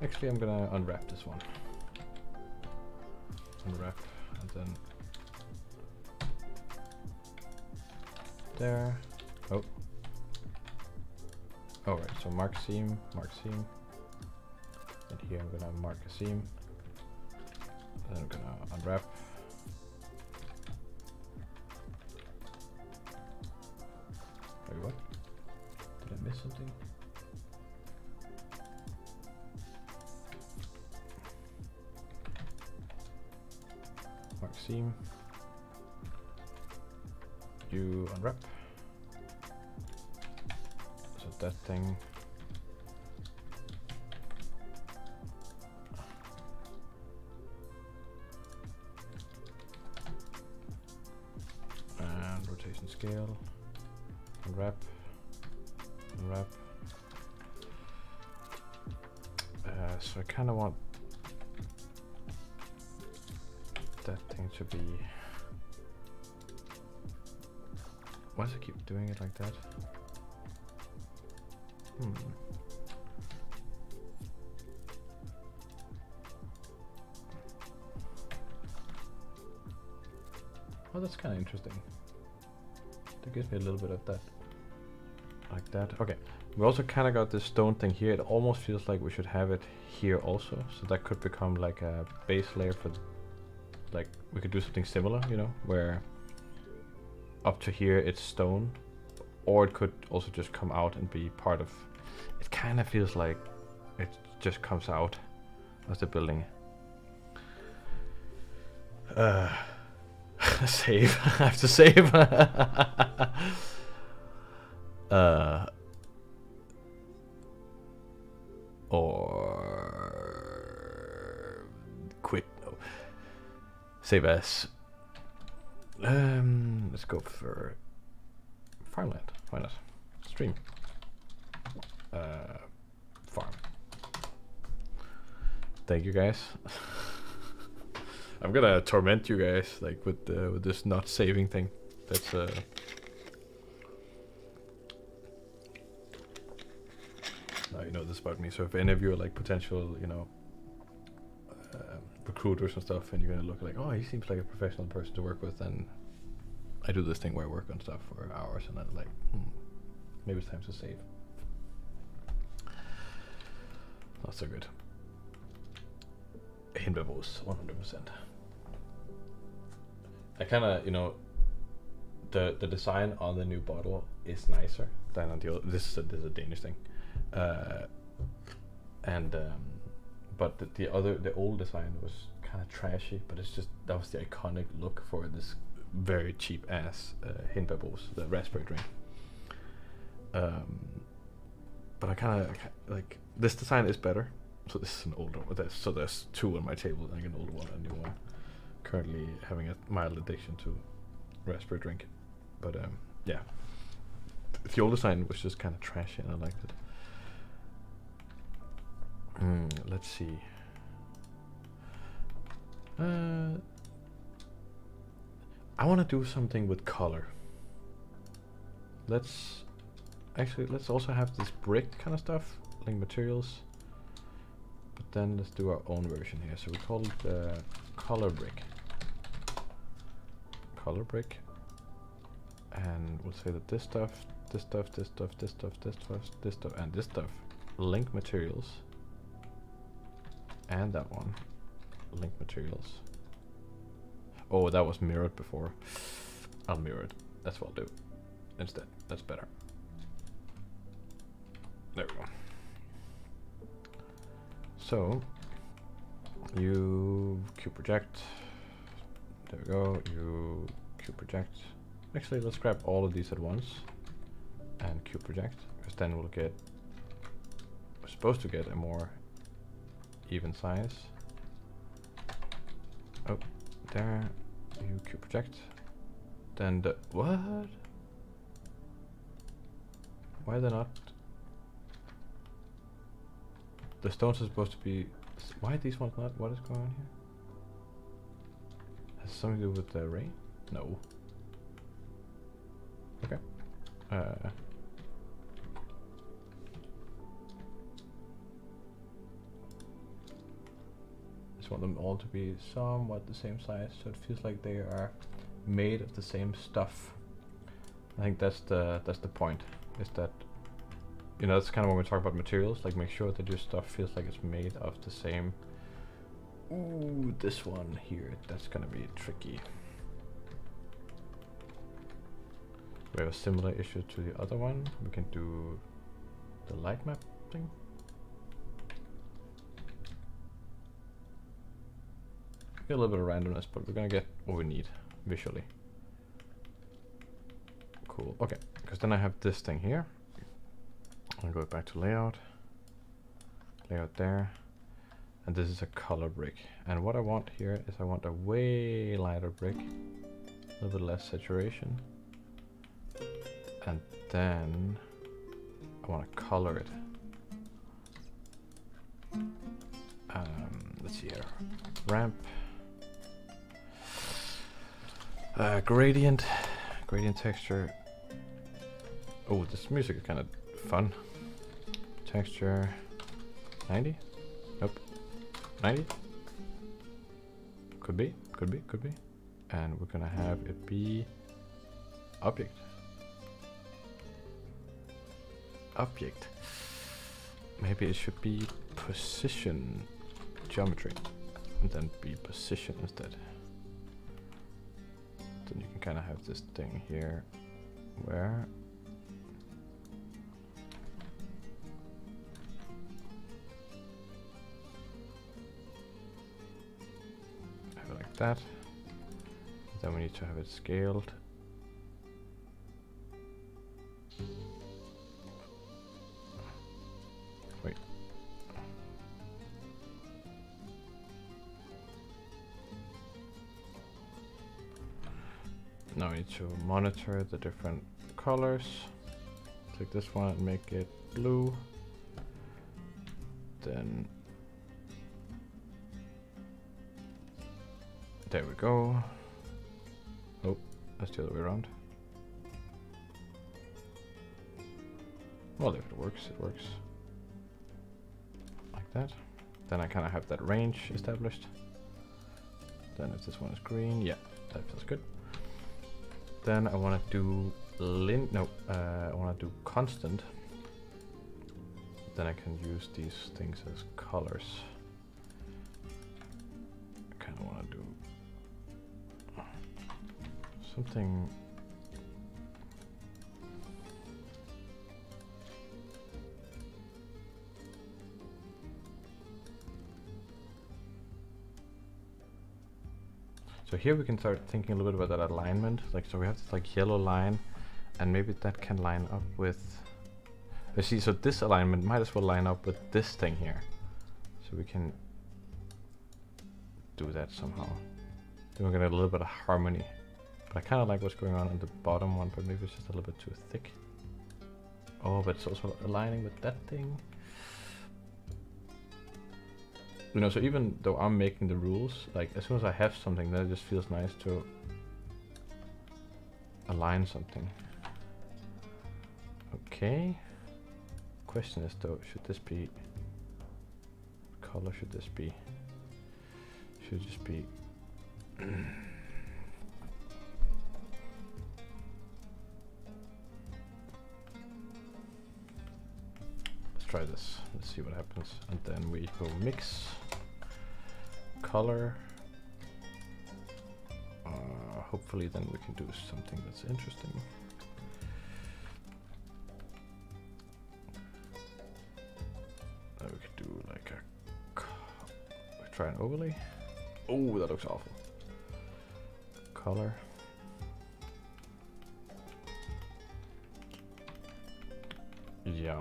Actually, I'm gonna unwrap this one. Unwrap, and then there. Oh. Alright, so mark seam, and here I'm gonna mark a seam. Then I'm gonna unwrap. Wait, what? Did I miss something? Mark seam. You unwrap. So that thing. And rotation scale. Unwrap. Unwrap. So I kind of want that thing to be. Why does it keep doing it like that? Oh, that's kind of interesting. That gives me a little bit of that, like that. Okay, we also kind of got this stone thing here. It almost feels like we should have it here also, so that could become like a base layer for, like, we could do something similar, you know, where up to here it's stone, or it could also just come out and be part of. It kind of feels like it just comes out of the building. Save. I have to save. Or quit. No. Save as. Let's go for farmland. Why not? Stream. Farm. Thank you guys. I'm gonna torment you guys like with this not saving thing. That's now you know this about me. So if any of you are like potential, you know, recruiters and stuff, and you're gonna look like, oh, he seems like a professional person to work with, then I do this thing where I work on stuff for hours, and I'm like, maybe it's time to save. Not so good. Hindbabos, 100%. I kind of, you know, the design on the new bottle is nicer than on the old. This is a Danish thing, but the old design was kind of trashy. But it's just, that was the iconic look for this very cheap ass Hindbabos, the raspberry drink. But I kind of like this design is better. So this is an older one. So there's two on my table, like an old one and a new one. Currently having a mild addiction to raspberry drink, but yeah, the old design was just kind of trashy, and I liked it. Let's see. I want to do something with color. Let's also have this brick kind of stuff, like materials. But then let's do our own version here. So we call it color brick. Color brick. And we'll say that this stuff, and this stuff, link materials. And that one, link materials. Oh, that was mirrored before. I'll mirror it. That's what I'll do instead. That's better. There we go. So you cube project. There we go. You cube project. Actually, let's grab all of these at once and cube project, because then we're supposed to get a more even size. Oh, there. You cube project. Then the what? Why are they not? The stones are supposed to be. Why are these ones not? What is going on here? Has something to do with the rain? No. Okay. Just want them all to be somewhat the same size, so it feels like they are made of the same stuff. I think that's the point. Is that, you know, that's kind of when we talk about materials, like make sure that your stuff feels like it's made of the same. Ooh, this one here, that's gonna be tricky. We have a similar issue to the other one. We can do the light map thing. Get a little bit of randomness, but we're gonna get what we need visually. Cool, okay, because then I have this thing here. I'll go back to layout. Layout there. And this is a color brick. And what I want here is I want a way lighter brick. A little bit less saturation. And then I want to color it. Let's see here. Ramp. Gradient. Gradient texture. Oh, this music is kind of fun. Texture. 90? Nope. 90? Could be, could be, could be. And we're gonna have it be object. object. Maybe it should be position geometry, and then be position instead. Then you can kind of have this thing here, where have it like that. Then we need to have it scaled. Wait. Now we need to monitor the different colors. Take this one and make it blue. Then there we go. Oh, that's the other way around. Well, if it works, it works. Like that. Then I kind of have that range established. Then if this one is green, yeah, that feels good. Then I want to do I want to do constant. Then I can use these things as colors. I kind of want to do something. So here we can start thinking a little bit about that alignment. Like, so we have this like yellow line, and maybe that can line up with. You see, so this alignment might as well line up with this thing here. So we can do that somehow. Then we're gonna get a little bit of harmony. But I kind of like what's going on the bottom one, but maybe it's just a little bit too thick. Oh, but it's also aligning with that thing. You know, so even though I'm making the rules, like as soon as I have something, then it just feels nice to align something. Okay. Question is though, should this be color? Should this be? Should it just be? Let's try this. Let's see what happens, and then we go mix color. Hopefully, then we can do something that's interesting. We could do like a try an overlay. Oh, that looks awful. Color. Yeah.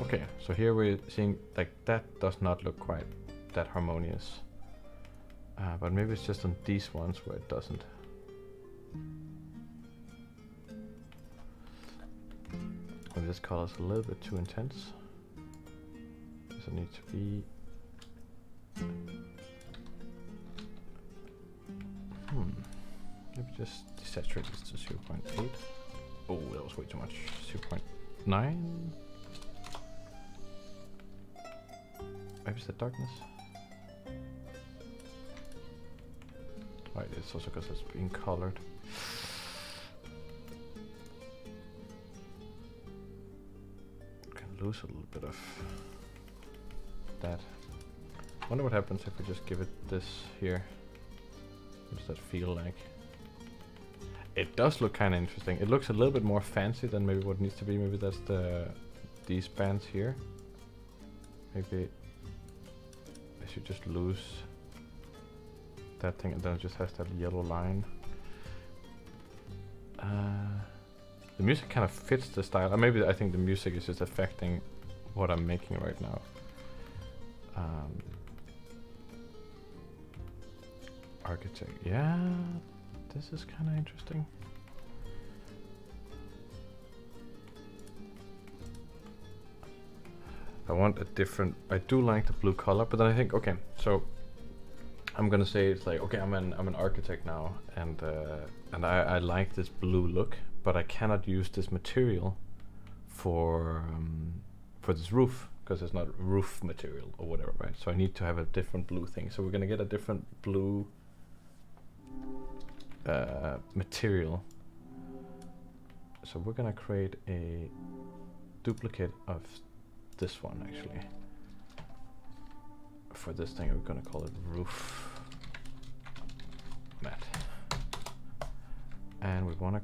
Okay. So here we're seeing like that does not look quite that harmonious. But maybe it's just on these ones where it doesn't. Maybe this color is a little bit too intense. Does it need to be? Maybe just desaturate this to 0.8. Oh, that was way too much. 0.9. Maybe it's the darkness. Right, it's also because it's being colored. Can lose a little bit of that. Wonder what happens if we just give it this here. What does that feel like? It does look kind of interesting. It looks a little bit more fancy than maybe what it needs to be. Maybe that's these bands here. Maybe I should just lose that thing, and then it just has that yellow line. The music kind of fits the style. Or maybe I think the music is just affecting what I'm making right now. Architect, yeah, this is kind of interesting. I want a different. I do like the blue color, but then I think, okay, so I'm gonna say it's like, okay, I'm an architect now, and I like this blue look, but I cannot use this material for this roof because it's not roof material or whatever, right? So I need to have a different blue thing. So we're gonna get a different blue material. So we're gonna create a duplicate of this one actually. For this thing, we're gonna call it roof mat, and we want to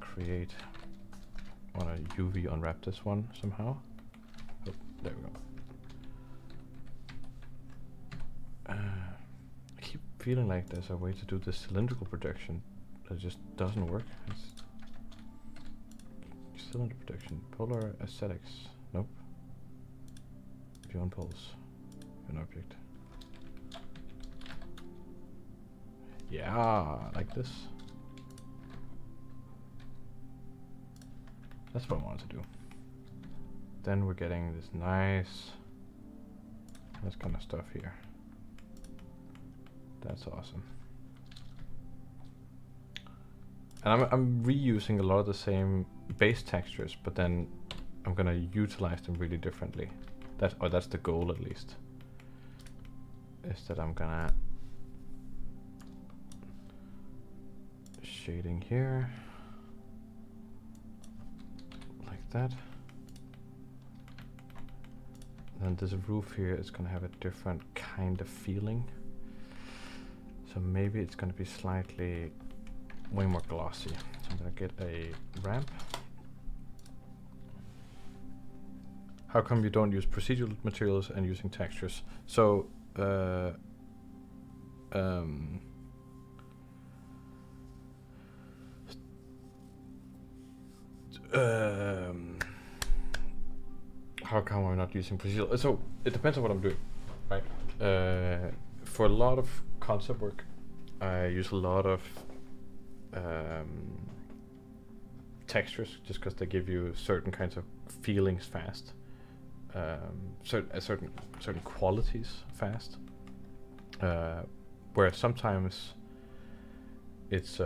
UV unwrap this one somehow. Oh, there we go. I keep feeling like there's a way to do this cylindrical projection that just doesn't work. It's cylinder projection, polar aesthetics. Nope. View on poles, an object. Yeah, like this. That's what I want to do. Then we're getting this this kind of stuff here. That's awesome. And I'm reusing a lot of the same base textures, but then I'm gonna utilize them really differently. That's the goal at least. Is that I'm gonna shading here like that. Then this roof here is gonna have a different kind of feeling. So maybe it's gonna be slightly way more glossy. So I'm gonna get a ramp. How come you don't use procedural materials and using textures? So how come I'm not using procedural? So it depends on what I'm doing, right? For a lot of concept work, I use a lot of textures just because they give you certain kinds of feelings fast, certain qualities fast. Where sometimes it's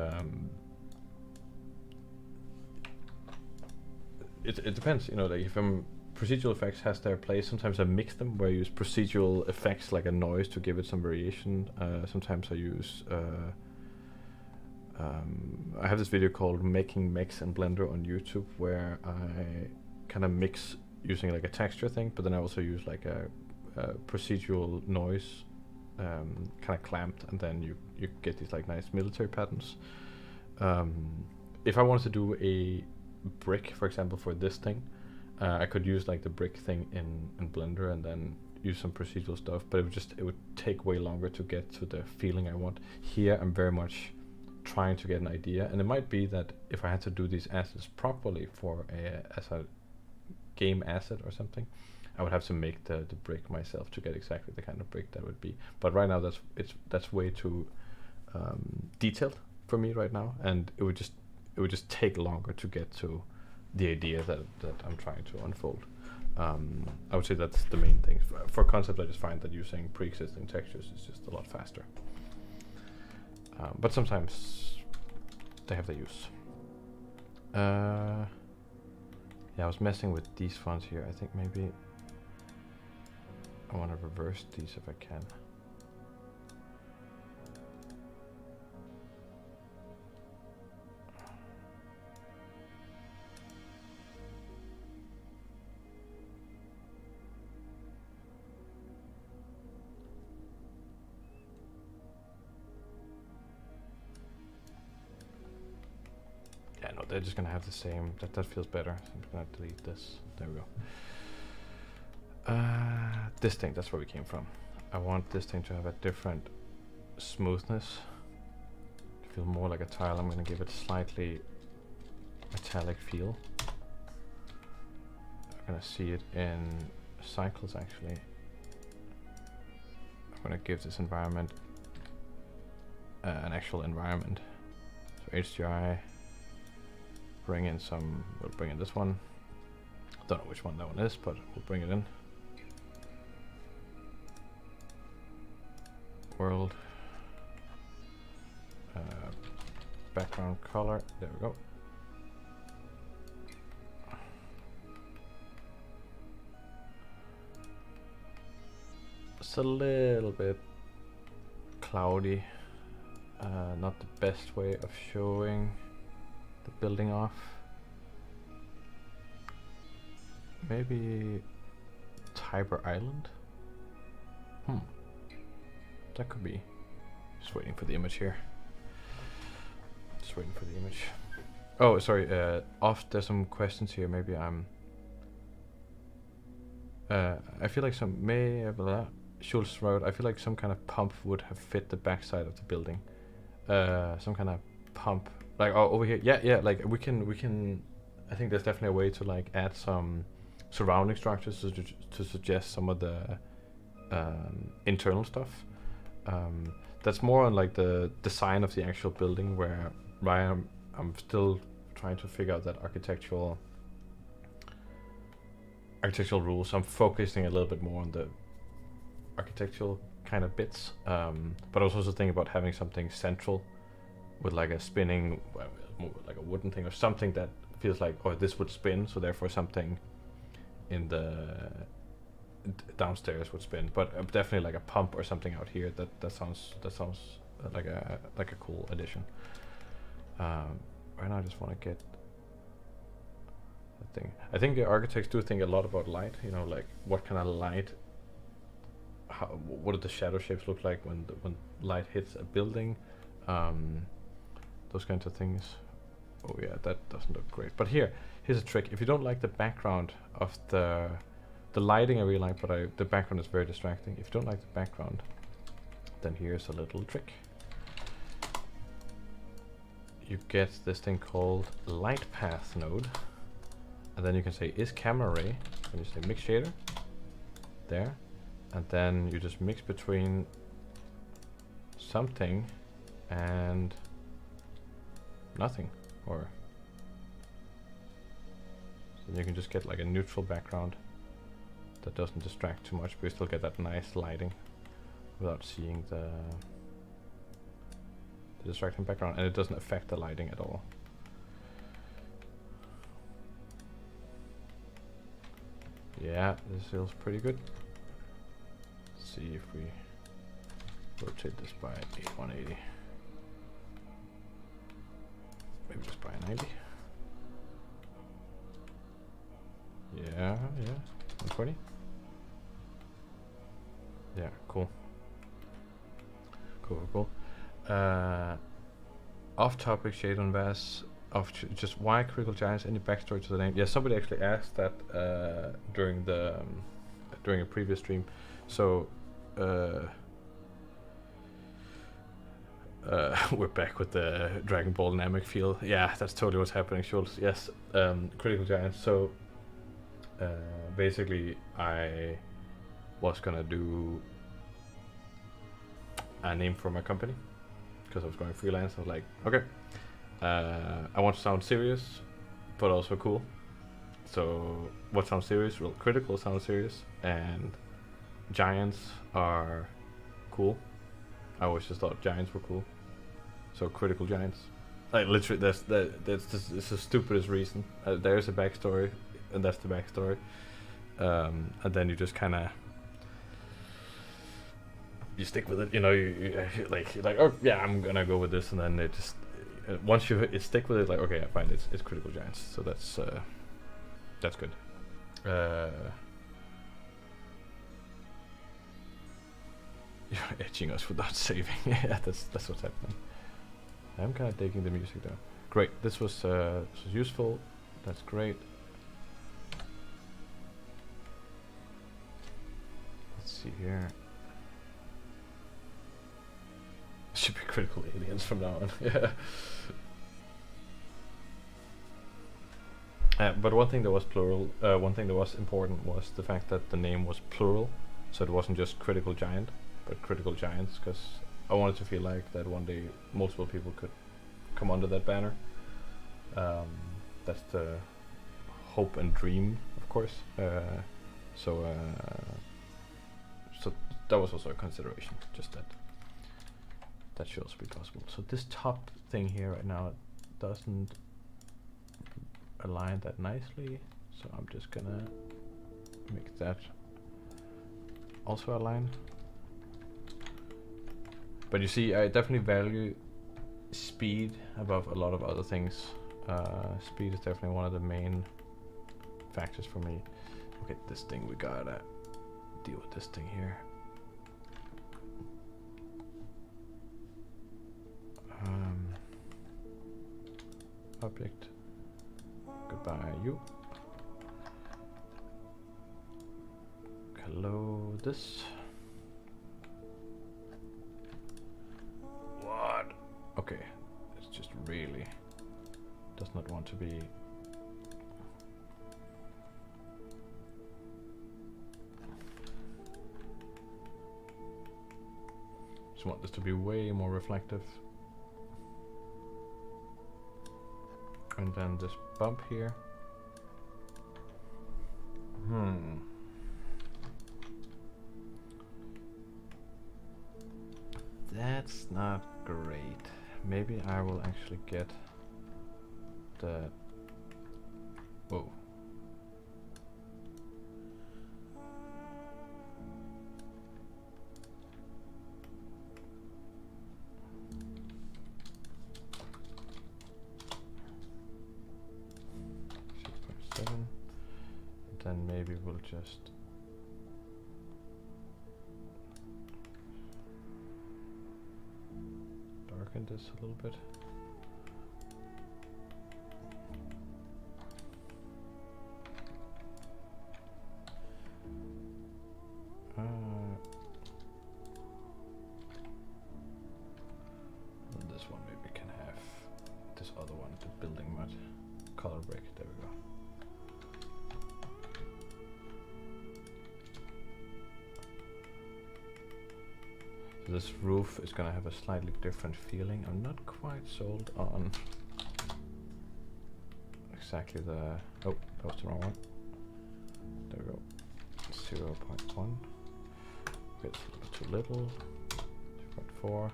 it depends, you know, like if procedural effects has their place. Sometimes I mix them where I use procedural effects like a noise to give it some variation. Sometimes I use I have this video called Making Mechs in Blender on YouTube where I kind of mix using like a texture thing, but then I also use like a procedural noise kind of clamped, and then you get these like nice military patterns. If I wanted to do a brick, for example, for this thing, I could use like the brick thing in Blender and then use some procedural stuff, but it would take way longer to get to the feeling I want. Here I'm very much trying to get an idea, and it might be that if I had to do these assets properly as a game asset or something, I would have to make the brick myself to get exactly the kind of brick that would be. But right now that's way too detailed for me right now, and it would just take longer to get to the idea that I'm trying to unfold. I would say that's the main thing. For concept, I just find that using pre-existing textures is just a lot faster. But sometimes they have their use. Yeah, I was messing with these fonts here. I think maybe I want to reverse these if I can. Yeah, no, they're just gonna have the same. That feels better. So I'm just gonna delete this. There we go. This thing, that's where we came from. I want this thing to have a different smoothness. To feel more like a tile. I'm gonna give it a slightly metallic feel. I'm gonna see it in cycles actually. I'm gonna give this environment an actual environment. So HDRI. Bring in some, we'll bring in this one. Don't know which one that one is, but we'll bring it in. World. Background color, there we go. It's a little bit cloudy. Not the best way of showing the building off. maybe Tiber Island. That could be. Just waiting for the image here. Just waiting for the image. Oh, sorry. There's some questions here. Maybe I'm. I feel like Schultz wrote. I feel like some kind of pump would have fit the backside of the building. Some kind of pump, like over here. Yeah. Like we can. I think there's definitely a way to like add some surrounding structures to suggest some of the internal stuff. That's more on like the design of the actual building, where I'm still trying to figure out that architectural rules. I'm focusing a little bit more on the architectural kind of bits, but I was also thinking about having something central with like a spinning, more like a wooden thing or something that feels like, oh, this would spin, so therefore something in the downstairs would spin, but definitely like a pump or something out here. That sounds like a cool addition. Right now I just want to get that thing. I think the architects do think a lot about light, you know, like what kind of light, what do the shadow shapes look like when light hits a building, those kinds of things. Oh yeah, that doesn't look great. But here's a trick. If you don't like the background of the lighting, I really like, but the background is very distracting. If you don't like the background, then here's a little trick. You get this thing called light path node, and then you can say is camera ray, and you say mix shader there, and then you just mix between something and nothing, or so then you can just get like a neutral background that doesn't distract too much, but you still get that nice lighting without seeing the distracting background, and it doesn't affect the lighting at all. Yeah, this feels pretty good. Let's see if we rotate this by 180. Maybe just by 90. Yeah, 120. Yeah, cool. Cool. Off-topic shade on Vass of just why Critical Giants? Any backstory to the name? Yeah, somebody actually asked that during a previous stream. So we're back with the Dragon Ball Namek feel. Yeah, that's totally what's happening, Schultz. Yes, Critical Giants. So basically, I was gonna do a name for my company because I was going freelance. I was like, okay, I want to sound serious, but also cool. So what sounds serious? Well, Critical sounds serious, and giants are cool. I always just thought giants were cool. So Critical Giants. Like literally, that's the stupidest reason. There's a backstory, and that's the backstory. And then you just kind of you stick with it. You know, you like oh yeah, I'm gonna go with this, and then it just once you stick with it, like okay, I find it's Critical Giants. So that's good. You're etching us without saving. Yeah, that's what's happening. I'm kind of digging the music though. Great, this was useful. That's great. Let's see here. Should be Critical Aliens from now on. Yeah. But one thing that was plural, one thing that was important was the fact that the name was plural, so it wasn't just Critical Giant, but Critical Giants, because I wanted to feel like that one day multiple people could come under that banner. That's the hope and dream, of course. So that was also a consideration, just that should also be possible. So this top thing here right now doesn't align that nicely, so I'm just gonna make that also align. But you see, I definitely value speed above a lot of other things. Speed is definitely one of the main factors for me. Okay, this thing, we gotta deal with this thing here. Object. Goodbye, you. Hello, this. What? Okay, it's just really does not want to be. Just want this to be way more reflective. And then this bump here. That's not great. Maybe I will actually get the... Whoa. Then maybe we'll just darken this a little bit. And this one maybe can have this other one, the building mud color brick. There we go. This roof is gonna have a slightly different feeling. I'm not quite sold on exactly the... Oh, that was the wrong one. There we go. 0.1. It's a little too little. 2.4.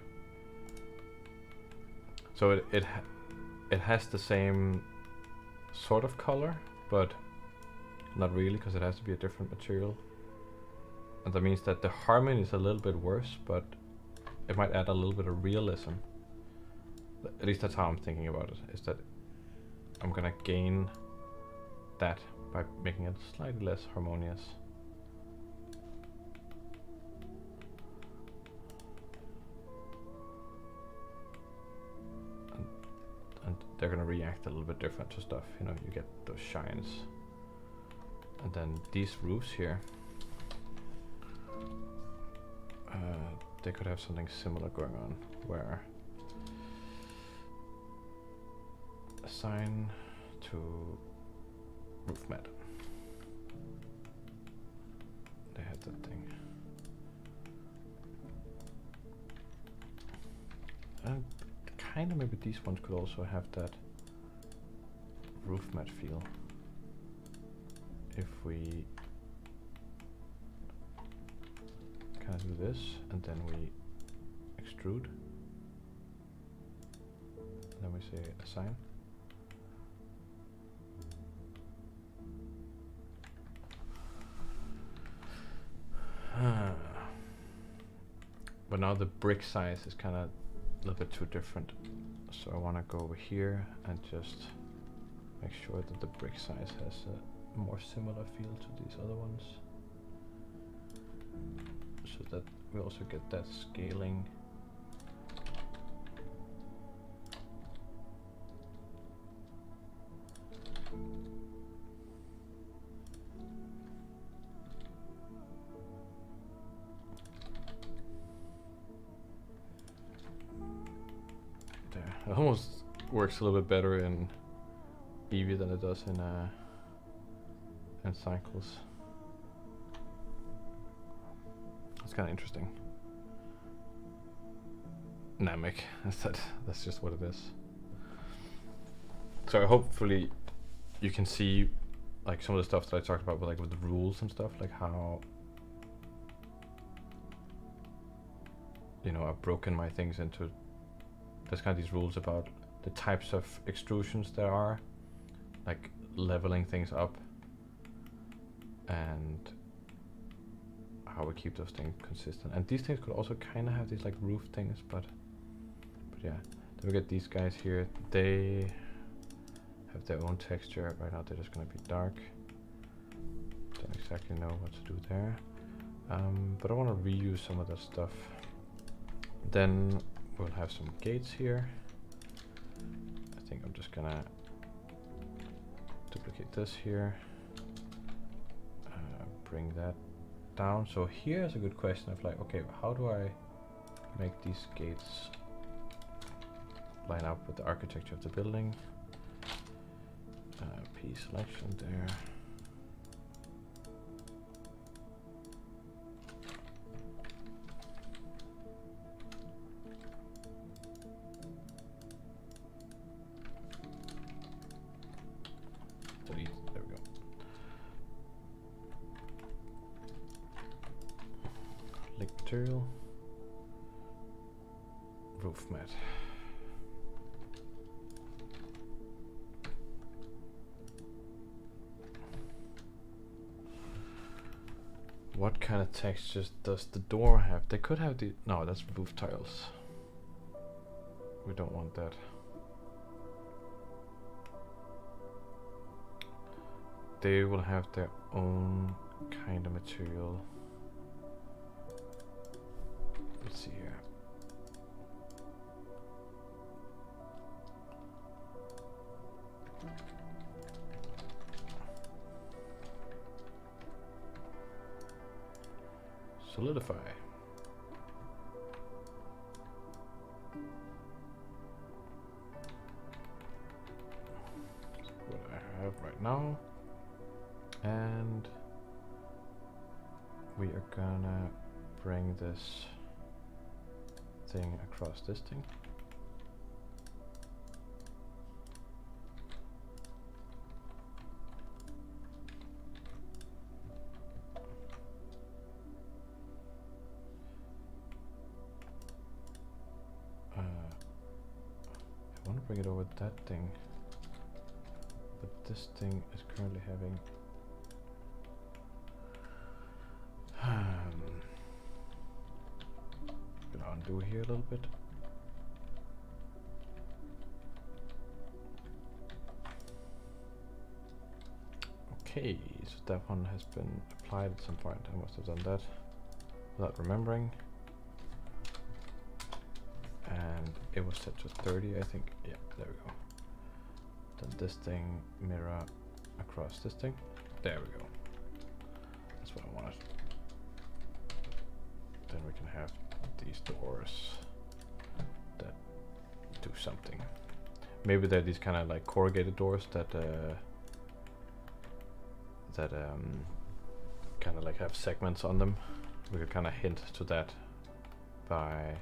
So it has the same sort of color, but not really, because it has to be a different material. And that means that the harmony is a little bit worse, but it might add a little bit of realism. At least that's how I'm thinking about it, is that I'm gonna gain that by making it slightly less harmonious. And they're gonna react a little bit different to stuff, you know, you get those shines. And then these roofs here, they could have something similar going on, where assign to roof mat. They had that thing. And kind of maybe these ones could also have that roof mat feel. If we kind of do this, and then we extrude, and then we say assign. But now the brick size is kind of a little bit too different, so I want to go over here and just make sure that the brick size has a more similar feel to these other ones, so that we also get that scaling. There, it almost works a little bit better in Eevee than it does in Cycles. It's kind of interesting. Namek, that's just what it is. So hopefully you can see like some of the stuff that I talked about, with the rules and stuff, like how, you know, I've broken my things into, there's kind of these rules about the types of extrusions there are, like leveling things up, and how we keep those things consistent. And these things could also kind of have these like roof things, but yeah. Then we get these guys here. They have their own texture. Right now they're just gonna be dark. Don't exactly know what to do there. But I want to reuse some of that stuff. Then we'll have some gates here. I think I'm just gonna duplicate this here. Bring that down. So here's a good question of like, okay, how do I make these gates line up with the architecture of the building? P selection there. Delete, there we go. Link material. Roof mat. What kind of textures does the door have? They could have the... No, that's roof tiles. We don't want that. They will have their own kind of material. Let's see here. Solidify. That's what I have right now. And we are gonna bring this thing across this thing. I want to bring it over that thing, but this thing is currently having gonna undo here a little bit. Okay, so that one has been applied at some point. I must have done that without remembering. And it was set to 30, I think. Yeah, there we go. Then this thing mirror across this thing. There we go. That's what I wanted. Then we can have these doors that do something. Maybe they're these kind of like corrugated doors that kind of like have segments on them. We could kind of hint to that by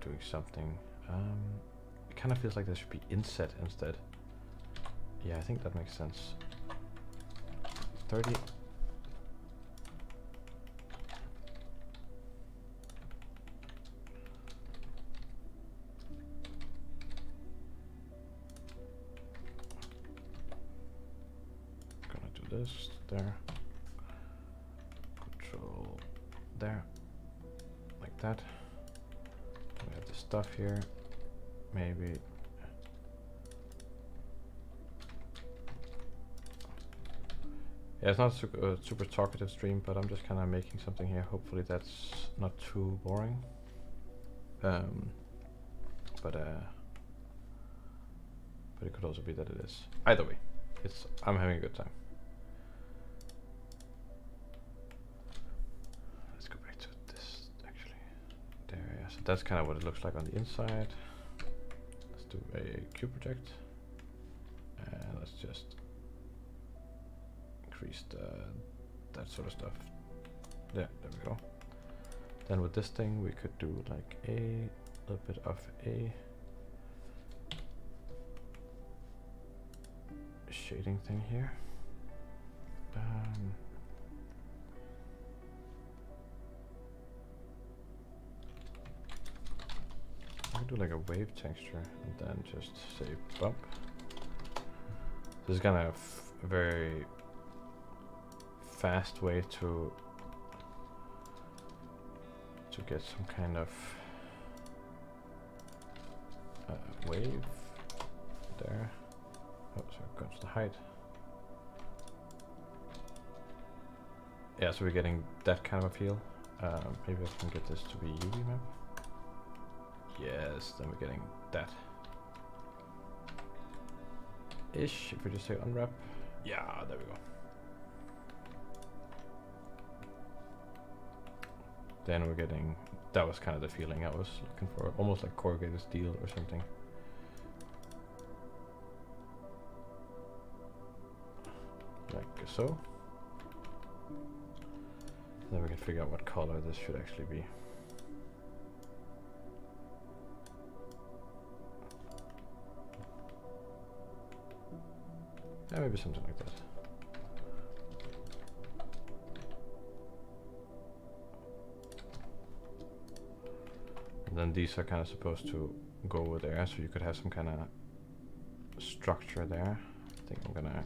doing something. It kind of feels like there should be inset instead. Yeah, I think that makes sense. 30. Gonna do this there. Control there. Like that. We have the stuff here. Maybe. Yeah, it's not a super talkative stream, but I'm just kind of making something here. Hopefully that's not too boring. But it could also be that it is. Either way, I'm having a good time. Let's go back to this actually. There, yeah. So that's kind of what it looks like on the inside. Let's do a cube project, and let's just increase that sort of stuff. Yeah, there we go. Then with this thing, we could do like a little bit of a shading thing here. I could do like a wave texture and then just say bump. This is kind of a very fast way to get some kind of wave there. Oh, so it comes to height. Yeah, so we're getting that kind of a feel. Maybe I can get this to be UV map. Yes, then we're getting that. Ish, if we just say unwrap. Yeah, there we go. Then we're getting, that was kind of the feeling I was looking for, almost like corrugated steel or something. Like so. Then we can figure out what color this should actually be. Yeah, maybe something like that. And then these are kind of supposed to go over there, so you could have some kind of structure there. I think I'm gonna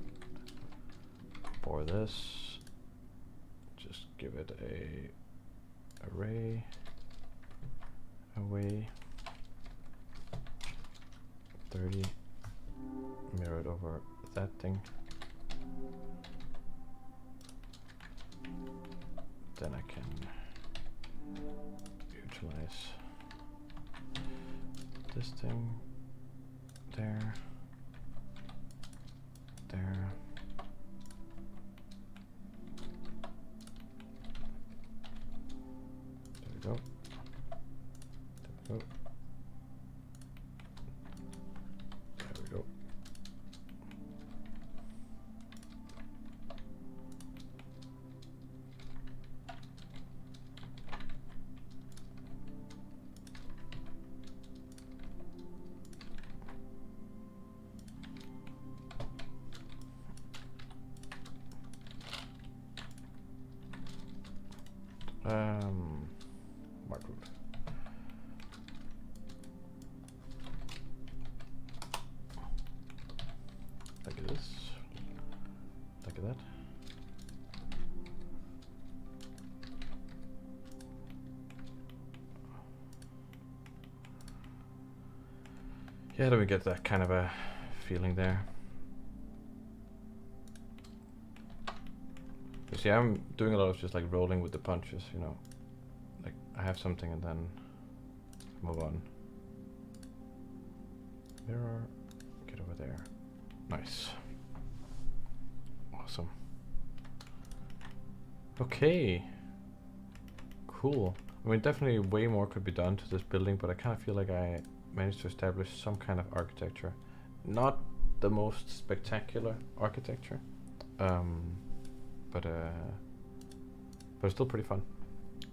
bore this. Just give it a array, away, 30, mirror it over that thing. Then I can utilize this thing there, there. There we go. There we go. There we go. Mark root. Like this. Like that. Yeah, do we get that kind of a feeling there? You see, I'm doing a lot of just like rolling with the punches, you know. Like I have something and then move on. Mirror, get over there. Nice. Awesome. Okay. Cool. I mean, definitely way more could be done to this building, but I kind of feel like I managed to establish some kind of architecture. Not the most spectacular architecture, but it's still pretty fun.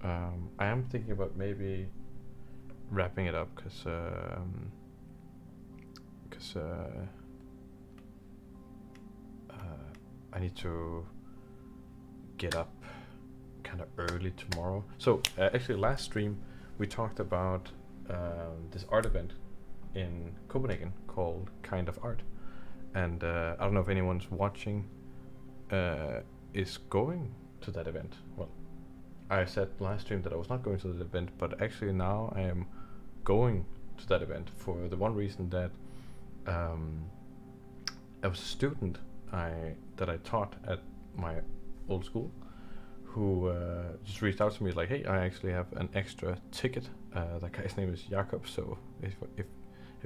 I am thinking about maybe wrapping it up because I need to get up kind of early tomorrow. So actually last stream we talked about this art event in Copenhagen called Kind of Art, and I don't know if anyone's watching is going to that event. Well, I said last stream that I was not going to the event, but actually now I am going to that event for the one reason that I was a student that I taught at my old school who just reached out to me like, hey, I actually have an extra ticket. That guy's name is Jakob, so if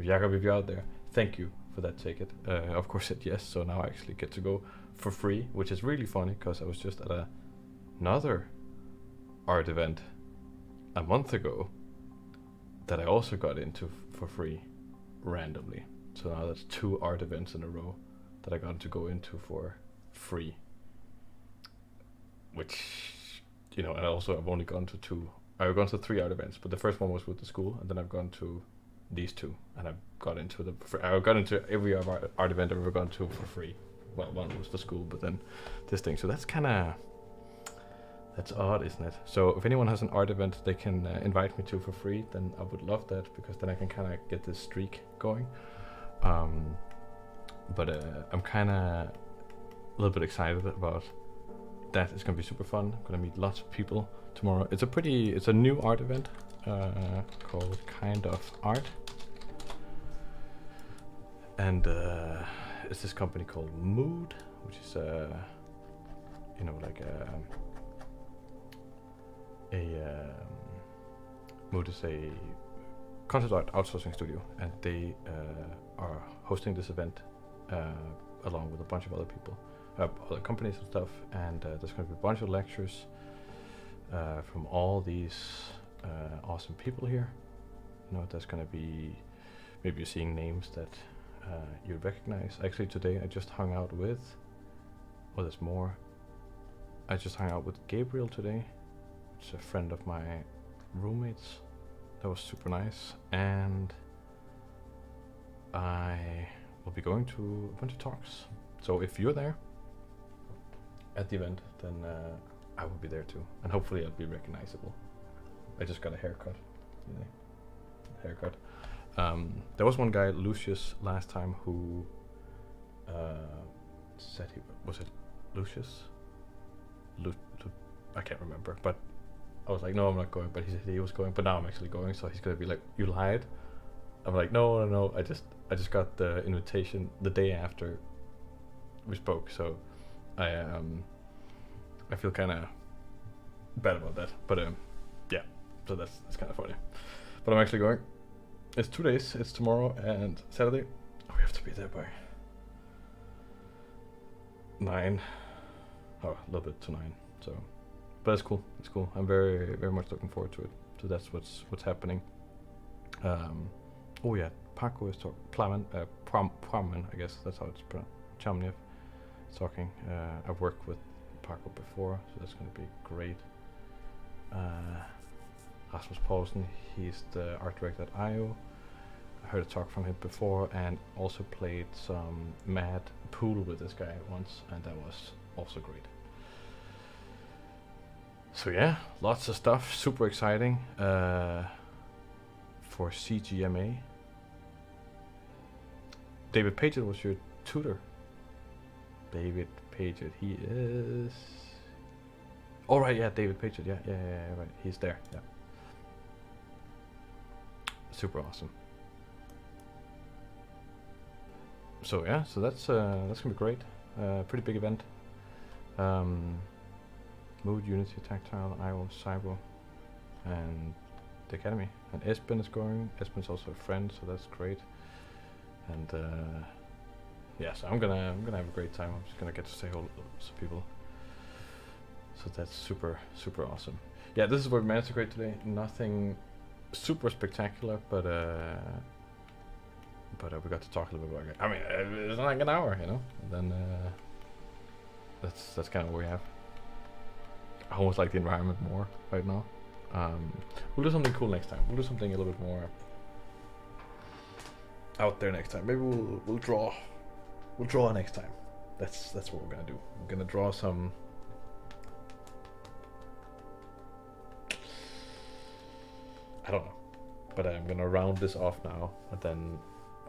Jakob, if you're out there, thank you for that ticket. Of course said yes, so now I actually get to go for free, which is really funny because I was just at another art event a month ago that I also got into for free randomly. So now that's 2 art events in a row that I got to go into for free. Which, you know, and also I've only gone to 2. I've gone to 3 art events, but the first one was with the school, and then I've gone to these 2, and I've got into every art event I've ever gone to for free. Well, one was the school, but then this thing. So that's odd, isn't it? So if anyone has an art event they can invite me to for free, then I would love that, because then I can kind of get this streak going. But I'm kind of a little bit excited about that. It's gonna be super fun. I'm gonna meet lots of people tomorrow. It's a new art event called Kind of Art, and it's this company called Mood, which is like Mood is a concept art outsourcing studio, and they are hosting this event along with a bunch of other people, other companies and stuff. And there's going to be a bunch of lectures from all these awesome people here. You know, there's going to be, maybe you're seeing names that you recognize. Actually, today I just hung out with, oh, there's more. I just hung out with Gabriel today. It's a friend of my roommates. That was super nice. And I will be going to a bunch of talks. So if you're there at the event, then I will be there too. And hopefully I'll be recognizable. I just got a haircut. You know, haircut. There was one guy, Lucius, last time who said he was it Lucius? I can't remember, but I was like, no, I'm not going. But he said he was going, but now I'm actually going. So he's gonna be like, you lied. I'm like, no. I just got the invitation the day after we spoke. So I feel kind of bad about that. But yeah. So that's kind of funny. But I'm actually going. It's 2 days. It's tomorrow and Saturday. We have to be there by 9. Oh, a little bit to 9. So, but it's cool. It's cool. I'm very, very much looking forward to it. So that's what's happening. Oh yeah, Paco is talking. Praman, I guess that's how it's pronounced. Chamniev is talking. I've worked with Paco before, so that's going to be great. Rasmus Poulsen, he's the art director at IO. I heard a talk from him before, and also played some Mad Pool with this guy once, and that was also great. So yeah, lots of stuff, super exciting for CGMA. David Paget was your tutor. David Paget, he is... Oh right, yeah, David Paget, yeah, right, he's there, yeah. Super awesome. So yeah, so that's gonna be great. Pretty big event. Mood, Unity, Tactile, IO, Cyber, and the Academy. And Espen is going. Espen's also a friend, so that's great. And yeah, so I'm gonna have a great time. I'm just gonna get to say hello to some people. So that's super awesome. Yeah, this is what we managed to create today. Nothing super spectacular, but we got to talk a little bit about it. I mean, it's like an hour, you know. And then that's kind of what we have. I almost like the environment more right now. We'll do something cool next time. We'll do something a little bit more out there next time. Maybe we'll draw. We'll draw next time. That's what we're gonna do. We're gonna draw some. I don't know, but I'm gonna round this off now, and then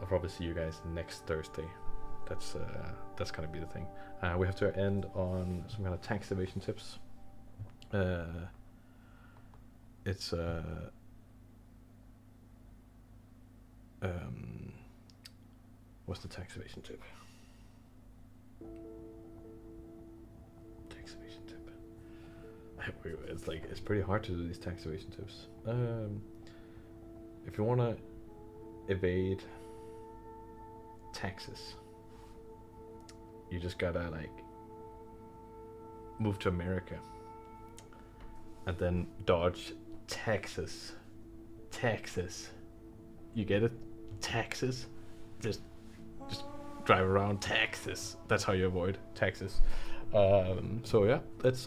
I'll probably see you guys next Thursday. That's gonna be the thing. We have to end on some kind of tax evasion tips. It's what's the tax evasion tip? Tax evasion tip. It's pretty hard to do these tax evasion tips. If you wanna evade taxes, you just gotta like move to America and then dodge taxes. You get it? Taxes? Just drive around taxes. That's how you avoid taxes. So yeah, that's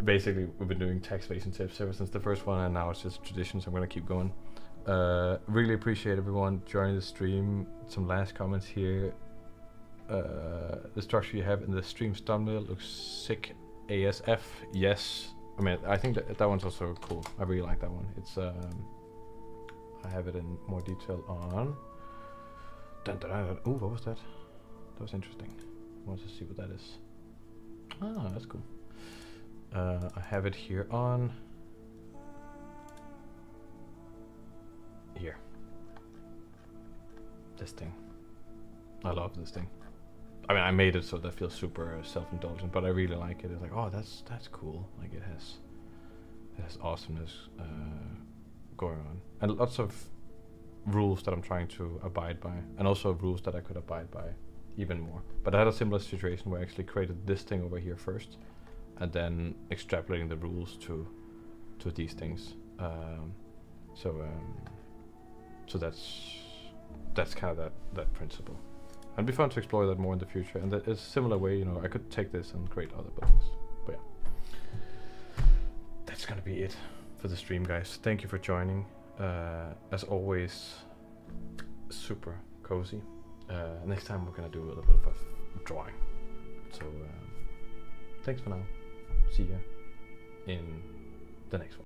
basically we've been doing tax evasion tips ever since the first one, and now it's just tradition, so I'm gonna keep going. Really appreciate everyone joining the stream. Some last comments here. The structure you have in the stream thumbnail looks sick ASF. Yes, I mean I think that one's also cool. I really like that one. It's I have it in more detail on. Ooh, what was that? That was interesting. I want to see what that is. Ah, that's cool. I have it here on here. This thing. I love this thing. I mean, I made it so that feels super self-indulgent, but I really like it. It's like, oh, that's cool. Like it has it has awesomeness going on, and lots of rules that I'm trying to abide by, and also rules that I could abide by even more. But I had a similar situation where I actually created this thing over here first, and then extrapolating the rules to these things. So that's kind of that principle. And it'd be fun to explore that more in the future. And that is a similar way, I could take this and create other buildings. But yeah, that's gonna be it for the stream, guys. Thank you for joining. As always, super cozy. Next time we're gonna do a little bit of a drawing. So thanks for now. See ya in the next one.